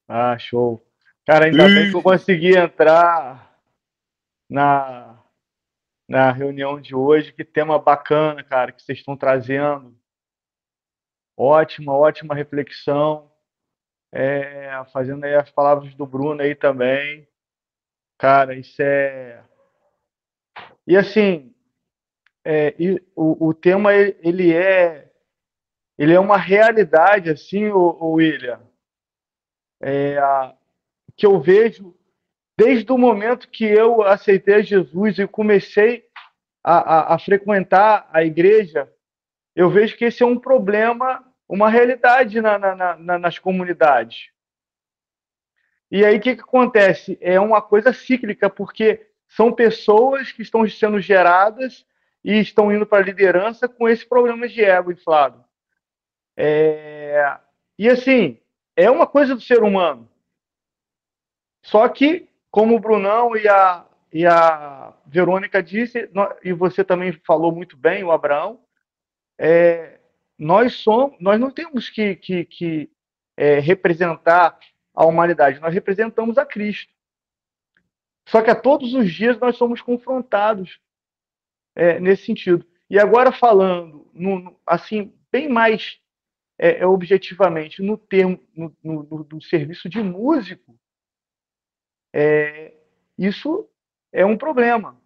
Ah, show. Cara, ainda bem que eu consegui entrar na reunião de hoje. Que tema bacana, cara, que vocês estão trazendo. Ótima reflexão. Fazendo aí as palavras do Bruno aí também. Cara, isso é... E assim, o tema, ele é uma realidade, assim, o William, que eu vejo desde o momento que eu aceitei Jesus e comecei a frequentar a igreja. Eu vejo que esse é um problema, uma realidade nas comunidades. E aí o que acontece? É uma coisa cíclica, porque são pessoas que estão sendo geradas e estão indo para a liderança com esse problema de ego inflado. E assim, é uma coisa do ser humano. Só que, como o Brunão e a Verônica disse, e você também falou muito bem, o Abraão, nós não temos que representar a humanidade, nós representamos a Cristo. Só que a todos os dias nós somos confrontados nesse sentido. E agora falando, assim, bem mais objetivamente, no termo do serviço de músico, isso é um problema,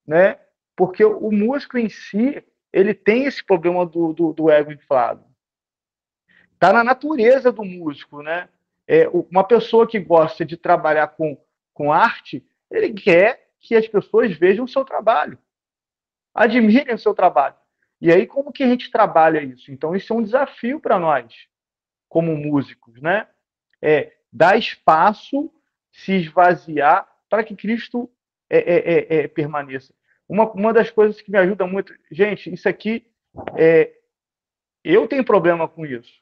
né? Porque o músico em si, ele tem esse problema do ego inflado. Está na natureza do músico, né? Uma pessoa que gosta de trabalhar com arte, ele quer que as pessoas vejam o seu trabalho, admirem o seu trabalho. E aí, como que a gente trabalha isso? Então, isso é um desafio para nós, como músicos, né? Dar espaço, se esvaziar, para que Cristo permaneça. Uma das coisas que me ajuda muito, gente, isso aqui, eu tenho problema com isso.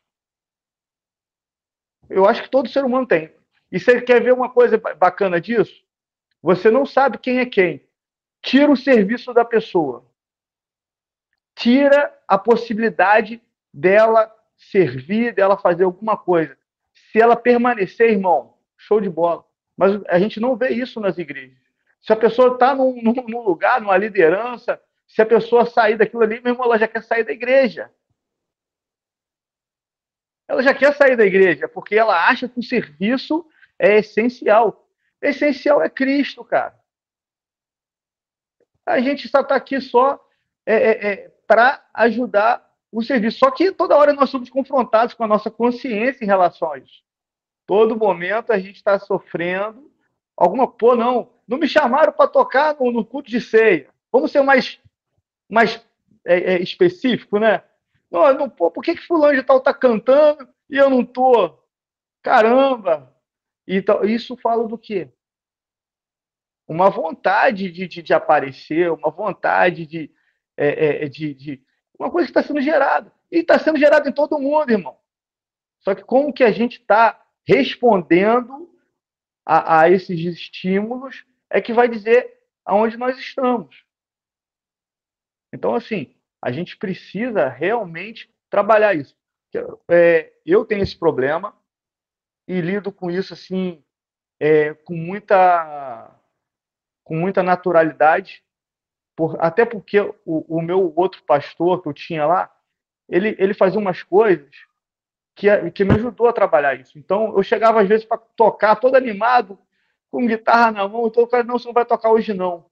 Eu acho que todo ser humano tem. E você quer ver uma coisa bacana disso? Você não sabe quem é quem. Tira o serviço da pessoa. Tira a possibilidade dela servir, dela fazer alguma coisa. Se ela permanecer, irmão, show de bola. Mas a gente não vê isso nas igrejas. Se a pessoa está num lugar, numa liderança, se a pessoa sair daquilo ali, meu irmão, ela já quer sair da igreja. Ela já quer sair da igreja, porque ela acha que o serviço é essencial. Essencial é Cristo, cara. A gente só está aqui só para ajudar o serviço. Só que toda hora nós somos confrontados com a nossa consciência em relação a isso. Todo momento a gente está sofrendo alguma... Pô, não me chamaram para tocar no culto de ceia. Vamos ser mais específico, né? Não, pô, por que fulano de tal está cantando e eu não estou? Caramba! Então, isso fala do quê? Uma vontade de aparecer, uma vontade de uma coisa que está sendo gerada. E está sendo gerada em todo mundo, irmão. Só que como que a gente está respondendo a esses estímulos é que vai dizer aonde nós estamos. Então, assim, a gente precisa realmente trabalhar isso. Eu tenho esse problema e lido com isso assim com muita naturalidade, até porque o meu outro pastor que eu tinha lá, ele fazia umas coisas que me ajudou a trabalhar isso. Então, eu chegava às vezes para tocar todo animado, com guitarra na mão, então o cara, não, você não vai tocar hoje não. O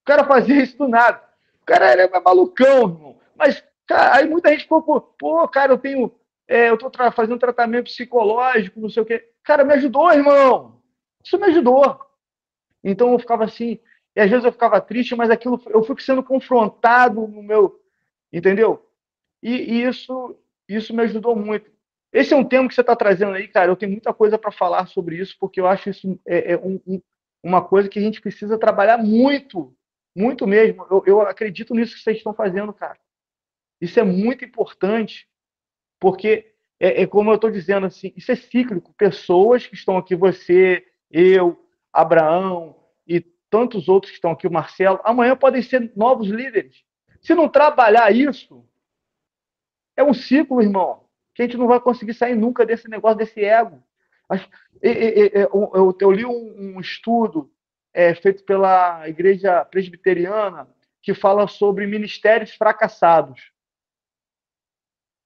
cara fazia isso do nada. O cara era malucão, irmão. Mas, cara, aí muita gente ficou, pô, cara, eu tô fazendo um tratamento psicológico, não sei o quê. Cara, me ajudou, irmão. Isso me ajudou. Então eu ficava assim, e às vezes eu ficava triste, mas aquilo eu fui sendo confrontado no meu, entendeu? E isso me ajudou muito. Esse é um tema que você está trazendo aí, cara. Eu tenho muita coisa para falar sobre isso, porque eu acho isso uma coisa que a gente precisa trabalhar muito, muito mesmo. Eu acredito nisso que vocês estão fazendo, cara. Isso é muito importante, porque como eu estou dizendo assim, isso é cíclico. Pessoas que estão aqui, você, eu, Abraão e tantos outros que estão aqui, o Marcelo, amanhã podem ser novos líderes. Se não trabalhar isso, é um ciclo, irmão, que a gente não vai conseguir sair nunca desse negócio, desse ego. Eu li um estudo feito pela Igreja Presbiteriana que fala sobre ministérios fracassados.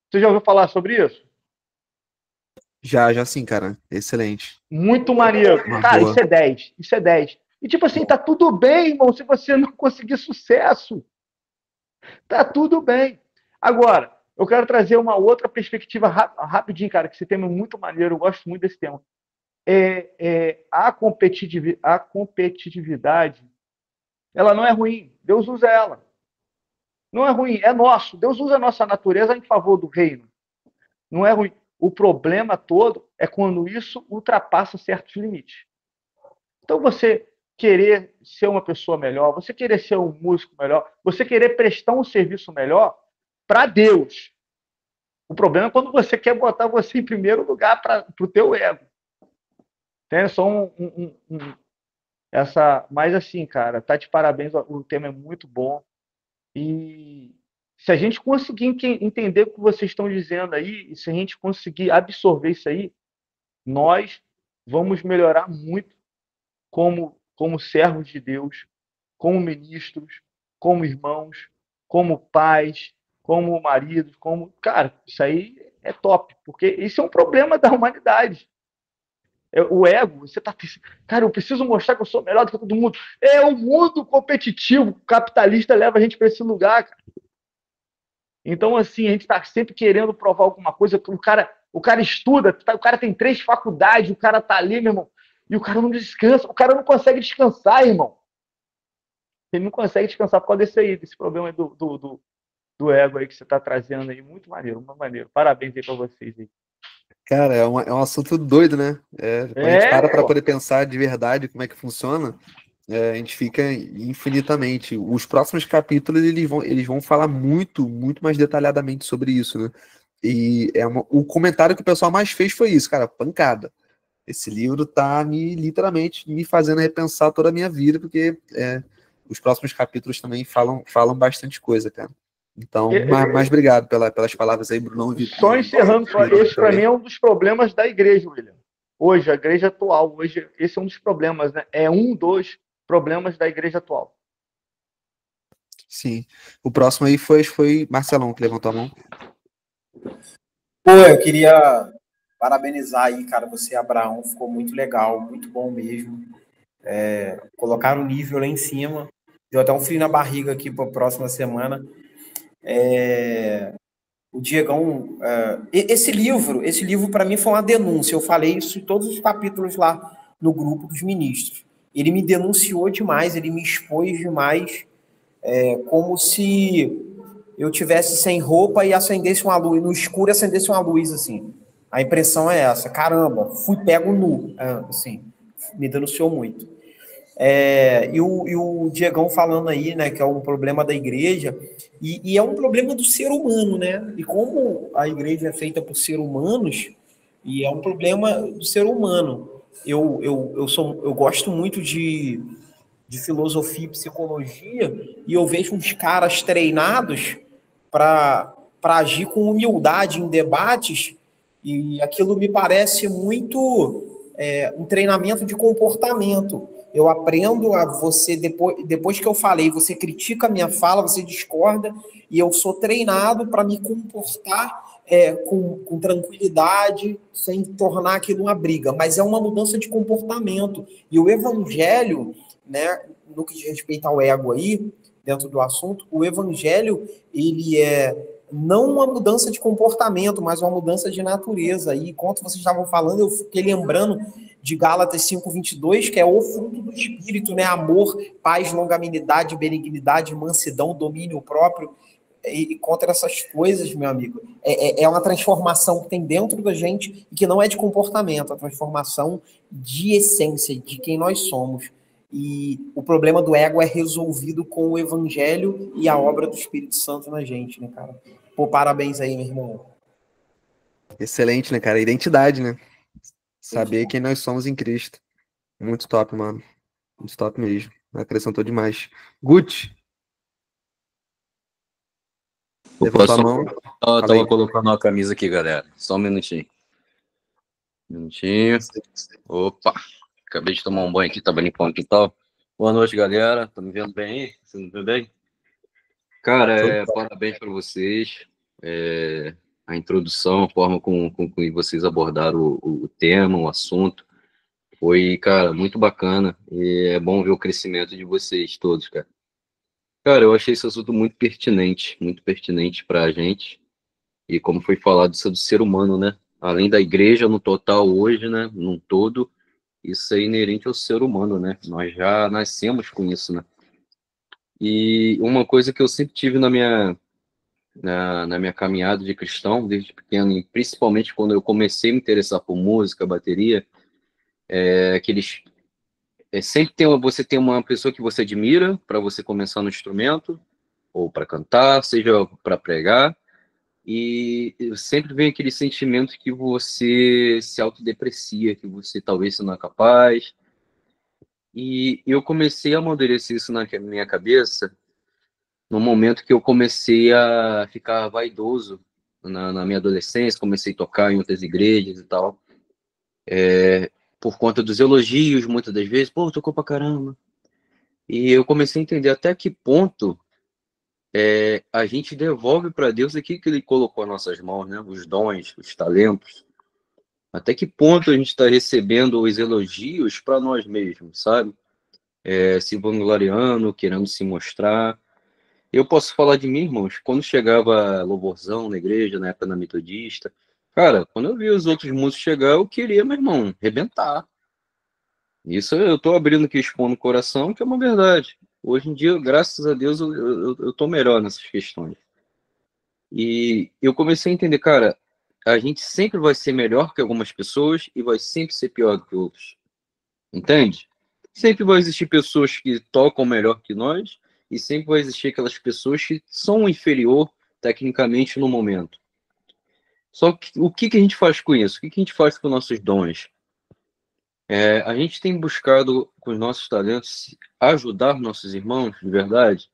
Você já ouviu falar sobre isso? Já sim, cara. Excelente. Muito maneiro. Cara, boa. isso é 10. Isso é 10. E tipo assim, tá tudo bem, irmão, se você não conseguir sucesso. Tá tudo bem. Agora, eu quero trazer uma outra perspectiva rapidinho, cara, que esse tema é muito maneiro, eu gosto muito desse tema. A competitividade, ela não é ruim. Deus usa ela. Não é ruim, é nosso. Deus usa a nossa natureza em favor do reino. Não é ruim. O problema todo é quando isso ultrapassa certos limites. Então, você querer ser uma pessoa melhor, você querer ser um músico melhor, você querer prestar um serviço melhor para Deus. O problema é quando você quer botar você em primeiro lugar para o teu ego. Tem só mas assim, cara, tá de parabéns, o tema é muito bom. E se a gente conseguir entender o que vocês estão dizendo aí, e se a gente conseguir absorver isso aí, nós vamos melhorar muito como servos de Deus, como ministros, como irmãos, como pais, como maridos, como... Cara, isso aí é top, porque isso é um problema da humanidade. O ego, você tá pensando, cara, eu preciso mostrar que eu sou melhor do que todo mundo. É o mundo competitivo, capitalista leva a gente para esse lugar, cara. Então, assim, a gente tá sempre querendo provar alguma coisa. O cara estuda, o cara tem 3 faculdades, o cara tá ali, meu irmão, e o cara não descansa, o cara não consegue descansar, irmão. Ele não consegue descansar por causa desse problema aí do ego aí que você tá trazendo aí. Muito maneiro, muito maneiro. Parabéns aí pra vocês aí. Cara, é um assunto doido, né? Quando a gente para Pô. poder pensar de verdade como é que funciona, a gente fica infinitamente. Os próximos capítulos eles vão falar muito, muito mais detalhadamente sobre isso, né? E o comentário que o pessoal mais fez foi isso, cara, pancada. Esse livro tá literalmente me fazendo repensar toda a minha vida, porque os próximos capítulos também falam bastante coisa, cara. Então, mais obrigado pelas palavras aí, Brunão. Só encerrando, esse para mim é um dos problemas da igreja, William. Hoje, a igreja atual, esse é um dos problemas, né? É um dos problemas da igreja atual. Sim. O próximo aí foi Marcelão que levantou a mão. Pô, eu queria parabenizar aí, cara, você, Abraão, ficou muito legal, muito bom mesmo. Colocaram o nível lá em cima. Deu até um frio na barriga aqui para a próxima semana. O Diegão, esse livro para mim foi uma denúncia. Eu falei isso em todos os capítulos lá no grupo dos ministros. Ele me denunciou demais, ele me expôs demais, como se eu tivesse sem roupa e acendesse uma luz, no escuro acendesse uma luz, assim. A impressão é essa, caramba, fui pego nu, assim, me denunciou muito. E o Diegão falando aí, né, que é um problema da igreja, e é um problema do ser humano, né? E como a igreja é feita por seres humanos, e é um problema do ser humano. Eu gosto muito de filosofia e psicologia, e eu vejo uns caras treinados para agir com humildade em debates, e aquilo me parece muito um treinamento de comportamento. Eu aprendo a você, depois que eu falei, você critica a minha fala, você discorda, e eu sou treinado para me comportar com tranquilidade, sem tornar aquilo uma briga. Mas é uma mudança de comportamento. E o evangelho, né, no que diz respeito ao ego aí, dentro do assunto, o evangelho, ele é não uma mudança de comportamento, mas uma mudança de natureza. E enquanto vocês estavam falando, eu fiquei lembrando de Gálatas 5:22, que é o fruto do Espírito, né? Amor, paz, longanimidade, benignidade, mansidão, domínio próprio. E contra essas coisas, meu amigo, é uma transformação que tem dentro da gente e que não é de comportamento, é a transformação de essência, de quem nós somos. E o problema do ego é resolvido com o evangelho e a obra do Espírito Santo na gente, né, cara? Pô, parabéns aí, meu irmão. Excelente, né, cara? Identidade, né? Saber quem nós somos em Cristo. Muito top, mano. Muito top mesmo. Acrescentou demais. Gucci. Levantou a mão. Eu tava colocando uma camisa aqui, galera. Só um minutinho. Opa. Acabei de tomar um banho aqui, tava limpando aqui e tal. Boa noite, galera. Tá me vendo bem aí? Você me vê bem? Cara, parabéns para vocês. A introdução, a forma com que vocês abordaram o tema, o assunto. Foi, cara, muito bacana. E é bom ver o crescimento de vocês todos, cara. Cara, eu achei esse assunto muito pertinente para a gente. E como foi falado, isso é do ser humano, né? Além da igreja no total hoje, né? Num todo, isso é inerente ao ser humano, né? Nós já nascemos com isso, né? E uma coisa que eu sempre tive na minha caminhada de cristão, desde pequeno, e principalmente quando eu comecei a me interessar por música, bateria, aqueles sempre você tem uma pessoa que você admira para você começar no instrumento, ou para cantar, seja para pregar, e sempre vem aquele sentimento que você se autodeprecia, que você talvez não é capaz. E eu comecei a amadurecer isso na minha cabeça no momento que eu comecei a ficar vaidoso na minha adolescência, comecei a tocar em outras igrejas e tal. Por conta dos elogios, muitas das vezes, pô, tocou pra caramba. E eu comecei a entender até que ponto a gente devolve para Deus aquilo que Ele colocou nas nossas mãos, né? Os dons, os talentos. Até que ponto a gente está recebendo os elogios para nós mesmos, sabe? Se vangloriando, querendo se mostrar. Eu posso falar de mim, irmãos, quando chegava louvorzão na igreja, na época da metodista, cara, quando eu via os outros músicos chegar, eu queria, meu irmão, arrebentar. Isso eu tô abrindo aqui, expondo o coração, que é uma verdade. Hoje em dia, graças a Deus, eu tô melhor nessas questões. E eu comecei a entender, cara, a gente sempre vai ser melhor que algumas pessoas e vai sempre ser pior do que outros. Entende? Sempre vai existir pessoas que tocam melhor que nós e sempre vai existir aquelas pessoas que são inferior tecnicamente no momento. Só que o que a gente faz com isso? O que a gente faz com nossos dons? A gente tem buscado, com os nossos talentos, ajudar nossos irmãos, de verdade.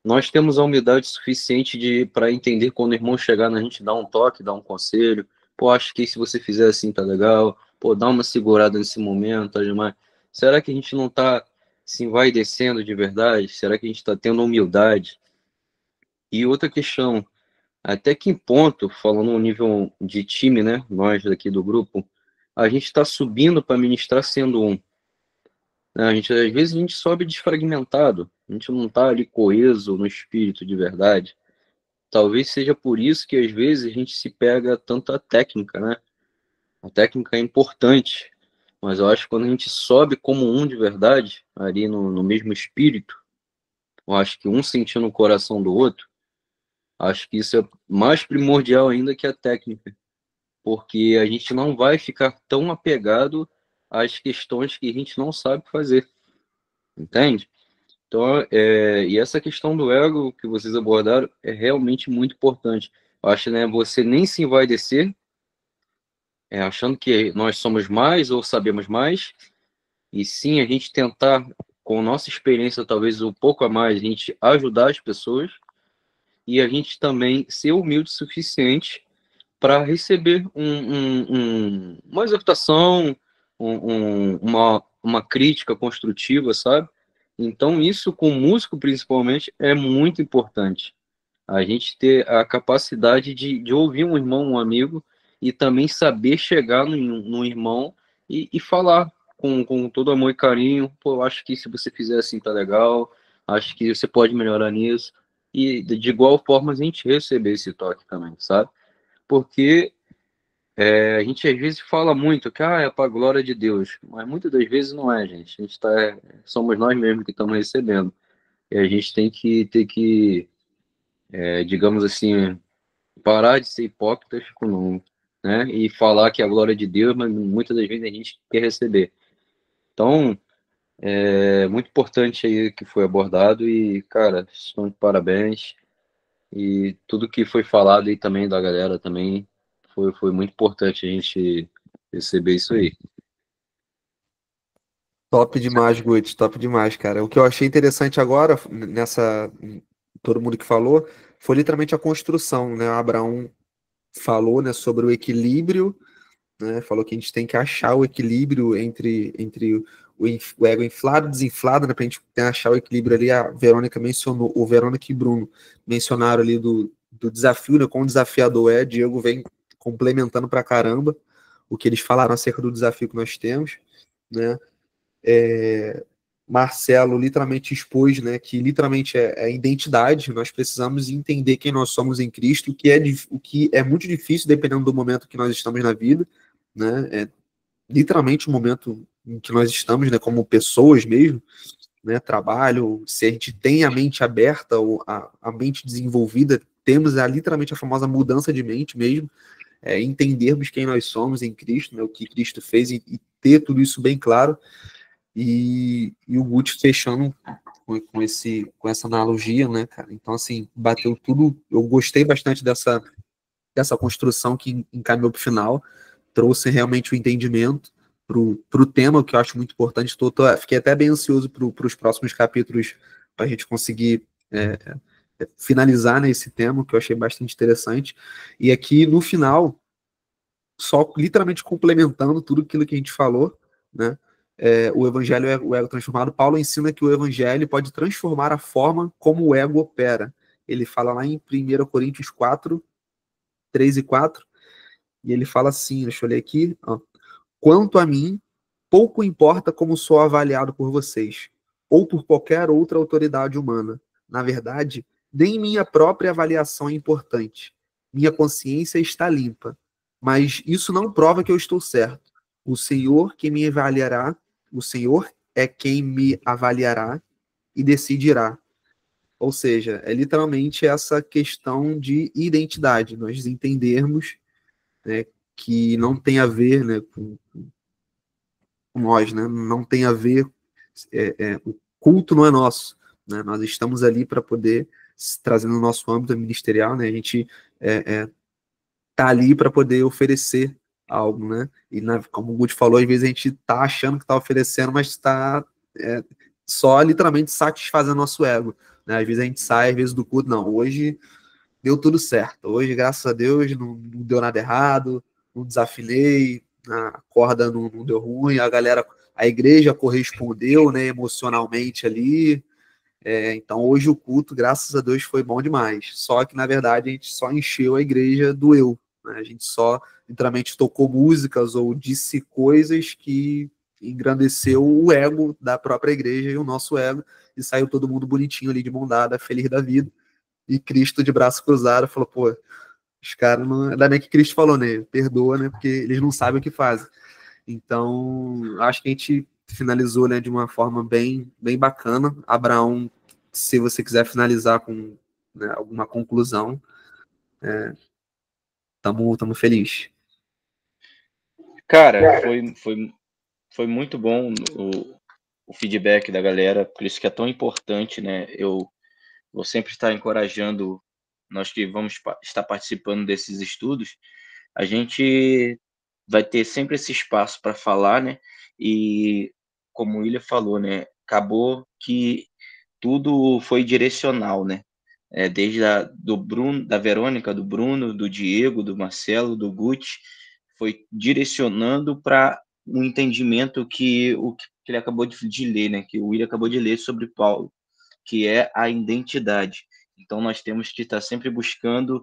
Nós temos a humildade suficiente para entender quando o irmão chegar na gente, dar um toque, dar um conselho. Pô, acho que se você fizer assim tá legal. Pô, dá uma segurada nesse momento, tá demais. Será que a gente não tá se envaidecendo de verdade? Será que a gente está tendo humildade? E outra questão, até que ponto, falando no nível de time, né? Nós daqui do grupo, a gente está subindo para ministrar sendo um. Né? Às vezes a gente sobe desfragmentado, a gente não está ali coeso no espírito de verdade. Talvez seja por isso que às vezes a gente se pega tanto a técnica, né? A técnica é importante, mas eu acho que quando a gente sobe como um de verdade, ali no mesmo espírito, eu acho que um sentindo o coração do outro, acho que isso é mais primordial ainda que a técnica, porque a gente não vai ficar tão apegado às questões que a gente não sabe fazer, entende? Então, e essa questão do ego que vocês abordaram é realmente muito importante. Eu acho, né, você nem se envaidecer, achando que nós somos mais ou sabemos mais, e sim a gente tentar, com nossa experiência, talvez um pouco a mais, a gente ajudar as pessoas, e a gente também ser humilde o suficiente para receber uma exortação, uma crítica construtiva, sabe? Então, isso com músico, principalmente, é muito importante. A gente ter a capacidade de ouvir um irmão, um amigo, e também saber chegar no irmão e falar com todo amor e carinho. Pô, eu acho que se você fizer assim tá legal, acho que você pode melhorar nisso. E de igual forma a gente receber esse toque também, sabe? Porque a gente às vezes fala muito que é para a glória de Deus, mas muitas das vezes não é, gente. A gente somos nós mesmos que estamos recebendo. E a gente tem que ter que, digamos assim, parar de ser hipócritas com, né? E falar que é a glória de Deus, mas muitas das vezes a gente quer receber. Então, é muito importante aí que foi abordado e, cara, estão de parabéns. E tudo que foi falado aí também da galera também foi muito importante a gente receber isso aí. Top demais, Guti, top demais, cara. O que eu achei interessante agora, todo mundo que falou, foi literalmente a construção, né? O Abraão falou, né, sobre o equilíbrio, né? Falou que a gente tem que achar o equilíbrio entre o ego inflado e desinflado, né? Pra gente achar o equilíbrio ali. A Verônica mencionou, o Verônica e Bruno mencionaram ali do desafio, né? Quão desafiador é. Diego vem complementando pra caramba o que eles falaram acerca do desafio que nós temos, né? Marcelo literalmente expôs, né, que literalmente é identidade. Nós precisamos entender quem nós somos em Cristo, o que é muito difícil dependendo do momento que nós estamos na vida, né? Literalmente o momento em que nós estamos, né, como pessoas mesmo, né, trabalho, se a gente tem a mente aberta ou a mente desenvolvida, temos literalmente a famosa mudança de mente mesmo, entendermos quem nós somos em Cristo, né, o que Cristo fez e ter tudo isso bem claro. E o Guti fechando com essa analogia, né, cara? Então, assim, bateu tudo. Eu gostei bastante dessa construção que encaminhou para o final, trouxe realmente o entendimento para o tema, que eu acho muito importante. Fiquei até bem ansioso para os próximos capítulos, para a gente conseguir finalizar, né, esse tema, que eu achei bastante interessante. E aqui, no final, só literalmente complementando tudo aquilo que a gente falou, né? O evangelho é o ego transformado. Paulo ensina que o evangelho pode transformar a forma como o ego opera. Ele fala lá em 1 Coríntios 4, 3 e 4, E ele fala assim, deixa eu ler aqui, ó. Quanto a mim, pouco importa como sou avaliado por vocês, ou por qualquer outra autoridade humana. Na verdade, nem minha própria avaliação é importante. Minha consciência está limpa. Mas isso não prova que eu estou certo. O Senhor que me avaliará, o Senhor é quem me avaliará e decidirá. Ou seja, é literalmente essa questão de identidade, nós entendermos, né, que não tem a ver, né, com nós, né, não tem a ver, o culto não é nosso, né, nós estamos ali para poder, trazer no nosso âmbito ministerial, né, a gente tá ali para poder oferecer algo, né, e como o Guti falou, às vezes a gente tá achando que está oferecendo, mas está só literalmente satisfazendo nosso ego, né, às vezes a gente sai, às vezes do culto, não, hoje deu tudo certo, hoje, graças a Deus, não deu nada errado, não desafinei, a corda não deu ruim, a igreja correspondeu, né, emocionalmente ali, então hoje o culto, graças a Deus, foi bom demais, só que na verdade a gente só encheu a igreja do eu, né, a gente só literalmente tocou músicas ou disse coisas que engrandeceu o ego da própria igreja e o nosso ego, e saiu todo mundo bonitinho ali de mão dada, feliz da vida, e Cristo de braço cruzado falou, pô, os caras não... Ainda bem que Cristo falou, né? Perdoa, né? Porque eles não sabem o que fazem. Então, acho que a gente finalizou, né, de uma forma bem, bem bacana. Abraão, se você quiser finalizar com, né, alguma conclusão, tamo feliz. Cara, foi muito bom o feedback da galera, por isso que é tão importante, né? Eu vou sempre estar encorajando nós que vamos estar participando desses estudos, a gente vai ter sempre esse espaço para falar, né? E como o William falou, né? Acabou que tudo foi direcional, né? Desde do Bruno, da Verônica, do Bruno, do Diego, do Marcelo, do Guti, foi direcionando para um entendimento que ele acabou de ler, né? Que o William acabou de ler sobre Paulo, que é a identidade. Então, nós temos que estar sempre buscando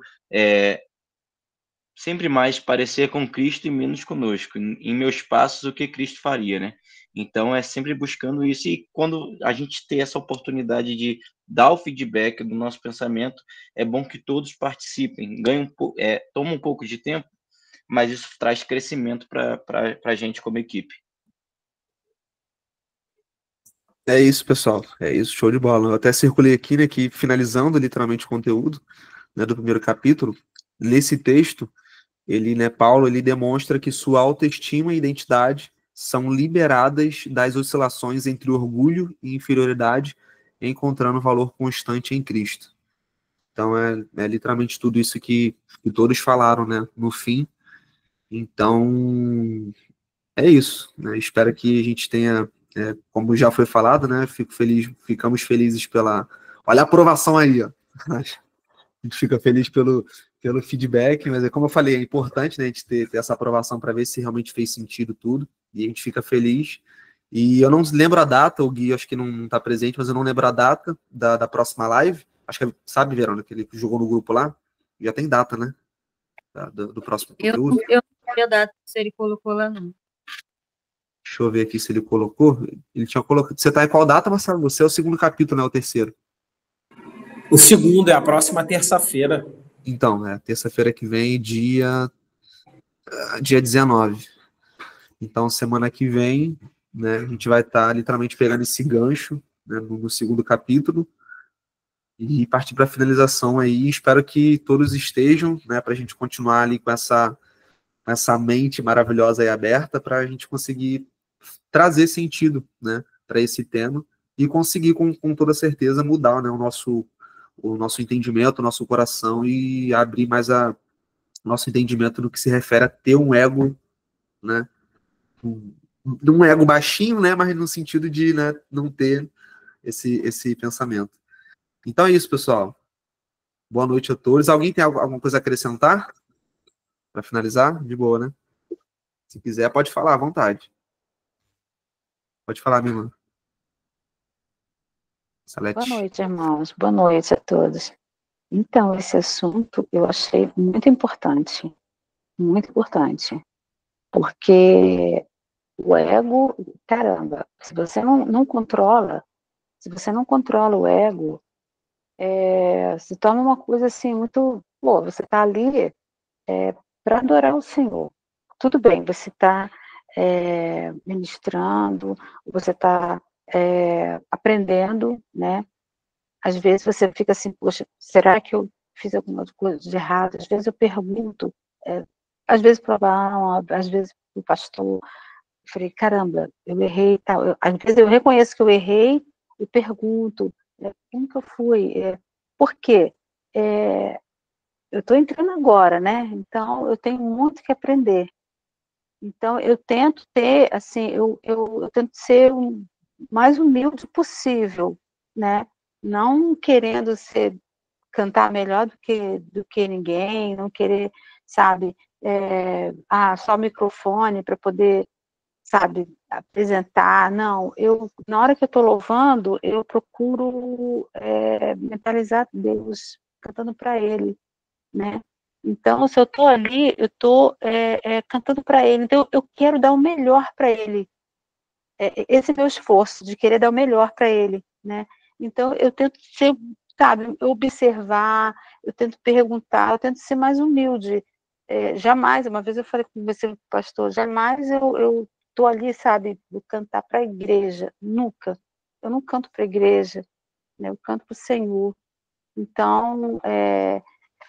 sempre mais parecer com Cristo e menos conosco. Em meus passos, o que Cristo faria, né? Então, é sempre buscando isso. E quando a gente tem essa oportunidade de dar o feedback do nosso pensamento, é bom que todos participem. Toma um pouco de tempo, mas isso traz crescimento para a gente como equipe. É isso, pessoal. É isso, show de bola. Eu até circulei aqui, né, que finalizando literalmente o conteúdo, né, do primeiro capítulo, nesse texto, ele, né, Paulo, ele demonstra que sua autoestima e identidade são liberadas das oscilações entre orgulho e inferioridade, encontrando valor constante em Cristo. Então, é literalmente tudo isso que todos falaram, né, no fim. Então, é isso, né? Espero que a gente tenha, como já foi falado, né, ficamos felizes pela... Olha a aprovação aí, ó. A gente fica feliz pelo feedback, mas como eu falei, é importante, né, a gente ter essa aprovação para ver se realmente fez sentido tudo, e a gente fica feliz. E eu não lembro a data, o Gui acho que não está presente, mas eu não lembro a data da próxima live. Acho que sabe, Verônica, que ele jogou no grupo lá, já tem data, né, do próximo conteúdo. Eu não sei a data se ele colocou lá, não. Deixa eu ver aqui se ele colocou. Ele tinha colocado. Você está em qual data, Marcelo? Você é o segundo capítulo, né? O terceiro. O segundo é a próxima terça-feira. Então, terça-feira que vem, dia 19. Então, semana que vem, né, a gente vai estar literalmente pegando esse gancho, né, no segundo capítulo e partir para a finalização aí. Espero que todos estejam, né, para a gente continuar ali com essa mente maravilhosa e aberta para a gente conseguir trazer sentido, né, para esse tema e conseguir com toda certeza mudar, né, o nosso entendimento, o nosso coração e abrir mais o nosso entendimento no que se refere a ter um ego, né, um ego baixinho, né, mas no sentido de, né, não ter esse pensamento. Então é isso, pessoal. Boa noite a todos. Alguém tem alguma coisa a acrescentar para finalizar? De boa, né? Se quiser, pode falar à vontade. Pode falar, minha irmã. Salete. Boa noite, irmãos. Boa noite a todos. Então, esse assunto eu achei muito importante. muito importante, porque o ego, caramba, se você não controla, se você não controla o ego, se torna uma coisa assim muito, pô, você está ali para adorar o Senhor. Tudo bem, você está ministrando, você está aprendendo, né? Às vezes você fica assim, poxa, será que eu fiz alguma coisa de errado? Às vezes eu pergunto, às vezes para o Abraão, às vezes para o pastor, eu falei, caramba, eu errei e tal. Às vezes eu reconheço que eu errei e pergunto, como que eu fui? Por quê? Eu estou entrando agora, né? Então eu tenho muito que aprender. Então eu tento ter, assim, eu tento ser o mais humilde possível, né? Não querendo cantar melhor do que ninguém, não querer, sabe, só microfone para poder, sabe, apresentar. Não, na hora que eu estou louvando, eu procuro mentalizar Deus, cantando para Ele, né? Então, se eu estou ali, eu estou cantando para Ele. Então, eu quero dar o melhor para Ele. Esse é meu esforço, de querer dar o melhor para Ele, né? Então, eu tento ser, sabe, observar, eu tento perguntar, eu tento ser mais humilde. Jamais, uma vez eu falei com você, pastor, jamais eu estou ali, sabe, vou cantar para a igreja, nunca. Eu não canto para a igreja, né? Eu canto para o Senhor. Então,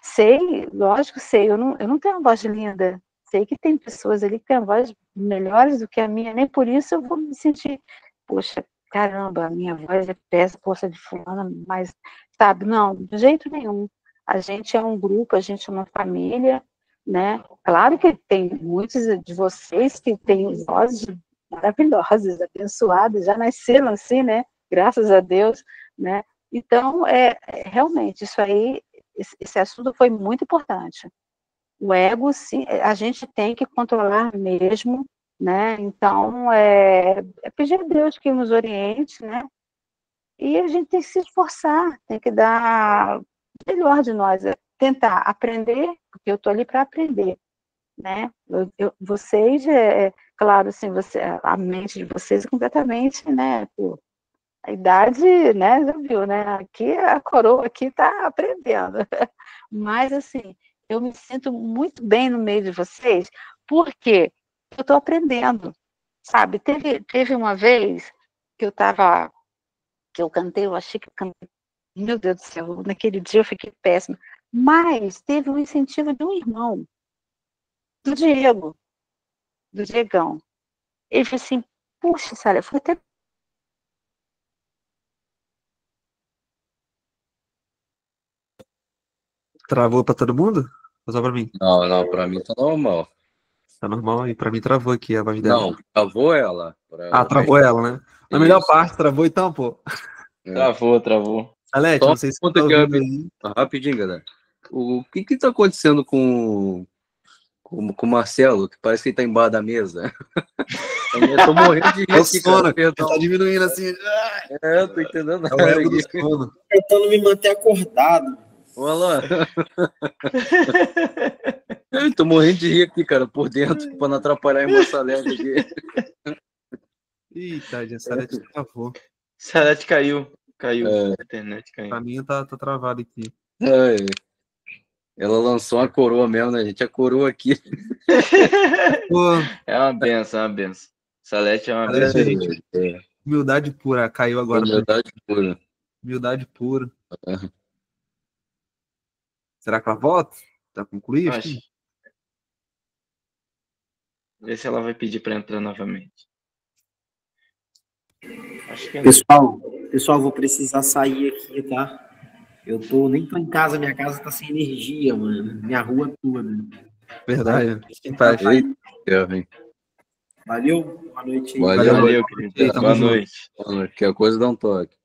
sei, lógico, sei, eu não tenho uma voz linda, sei que tem pessoas ali que têm uma voz melhores do que a minha, nem por isso eu vou me sentir, poxa, caramba, a minha voz é péssima, poxa, de fulana, mas, sabe, não, de jeito nenhum. A gente é um grupo, a gente é uma família, né? Claro que tem muitos de vocês que têm vozes maravilhosas, abençoadas, já nasceram assim, né? Graças a Deus, né? Então, realmente, isso aí, esse assunto foi muito importante. O ego, sim, a gente tem que controlar mesmo, né? Então, pedir a Deus que nos oriente, né? E a gente tem que se esforçar, tem que dar o melhor de nós, tentar aprender, porque eu estou ali para aprender, né? Vocês, claro, assim, a mente de vocês é completamente, né? Pô, a idade, né, já viu, né? Aqui a coroa aqui está aprendendo. Mas, assim, eu me sinto muito bem no meio de vocês, porque eu estou aprendendo, sabe? Teve uma vez que eu cantei, eu achei que eu cantei, meu Deus do céu, naquele dia eu fiquei péssima. Mas teve um incentivo de um irmão, do Diego, do Diegão. Ele falou assim, puxa, Sara, foi até Travou pra todo mundo? Ou só pra mim? Não, pra mim tá normal. Tá normal? E pra mim travou aqui a voz dela. Não, travou ela. Travou ela, né? Na melhor parte, travou então, pô. Travou. Salete, Só não sei se você tá aqui, ouvindo aí. rapidinho, galera. O que tá acontecendo com o Marcelo, que parece que ele tá embaixo da mesa? Eu tô morrendo de rir É o aqui, sono, cara. Perdão. tá diminuindo assim. Tô entendendo É o nada ego do aqui. sono. Tentando me manter acordado. Olha lá. Eu tô morrendo de rir aqui, cara, por dentro, pra não atrapalhar a irmã Salete aqui. Ih, tadinha, a Salete travou. Salete caiu. A internet caiu. Pra mim tá travado aqui. Ela lançou uma coroa mesmo, né, gente? A coroa aqui. Pô, É uma benção, é uma benção. Salete é uma benção. Salete, humildade pura, caiu agora. Humildade pura. Humildade pura. Será que ela volta? Tá concluído? Acho. Vê se ela vai pedir para entrar novamente. Acho que Pessoal, vou precisar sair aqui, tá? Nem tô em casa, minha casa tá sem energia, mano. Minha rua toda. Verdade. Em paz. Valeu, boa noite aí. Valeu, querido. Boa noite. Qualquer coisa dá um toque.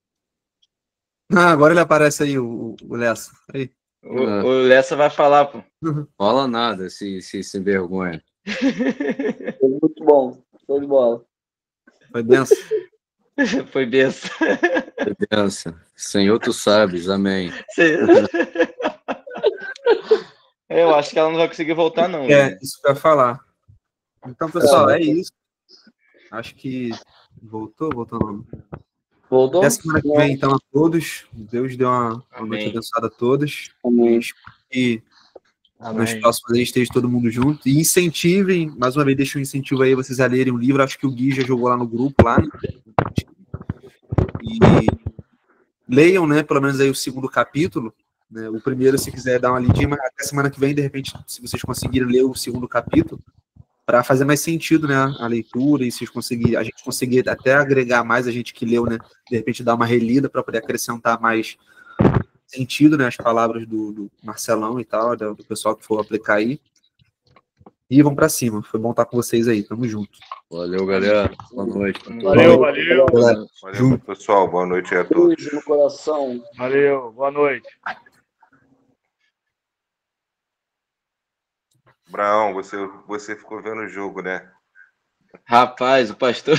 Agora ele aparece aí, o Lessa. Aí. O Lessa vai falar, pô. Fala nada, se vergonha. Foi muito bom. Show de bola. Foi benção. Foi benção. Foi benção. Senhor, tu sabes. Amém. Eu acho que ela não vai conseguir voltar, não. Né? Isso que eu ia falar. Então, pessoal, é isso. Acho que voltou não. Voltou? Até semana que vem, então, a todos. Deus dê uma noite abençoada a todos. Amém. E nos próximos aí esteja todo mundo junto. E incentivem, mais uma vez, deixa um incentivo aí vocês a lerem um livro. Acho que o Gui já jogou lá no grupo, lá. E leiam, né, pelo menos aí o segundo capítulo. Né? O primeiro, se quiser dar uma lidinha, mas até semana que vem, de repente, se vocês conseguirem ler o segundo capítulo, para fazer mais sentido, né, a leitura, e se a gente conseguir até agregar mais a gente que leu, né, de repente dar uma relida para poder acrescentar mais sentido, né, as palavras do Marcelão e tal, do pessoal que for aplicar aí. E vamos para cima. Foi bom estar com vocês aí. Tamo junto. Valeu, galera. Boa noite. Valeu. Valeu, pessoal. Boa noite a todos. Beijo no coração. Valeu, boa noite. Braão, você ficou vendo o jogo, né? Rapaz, o pastor.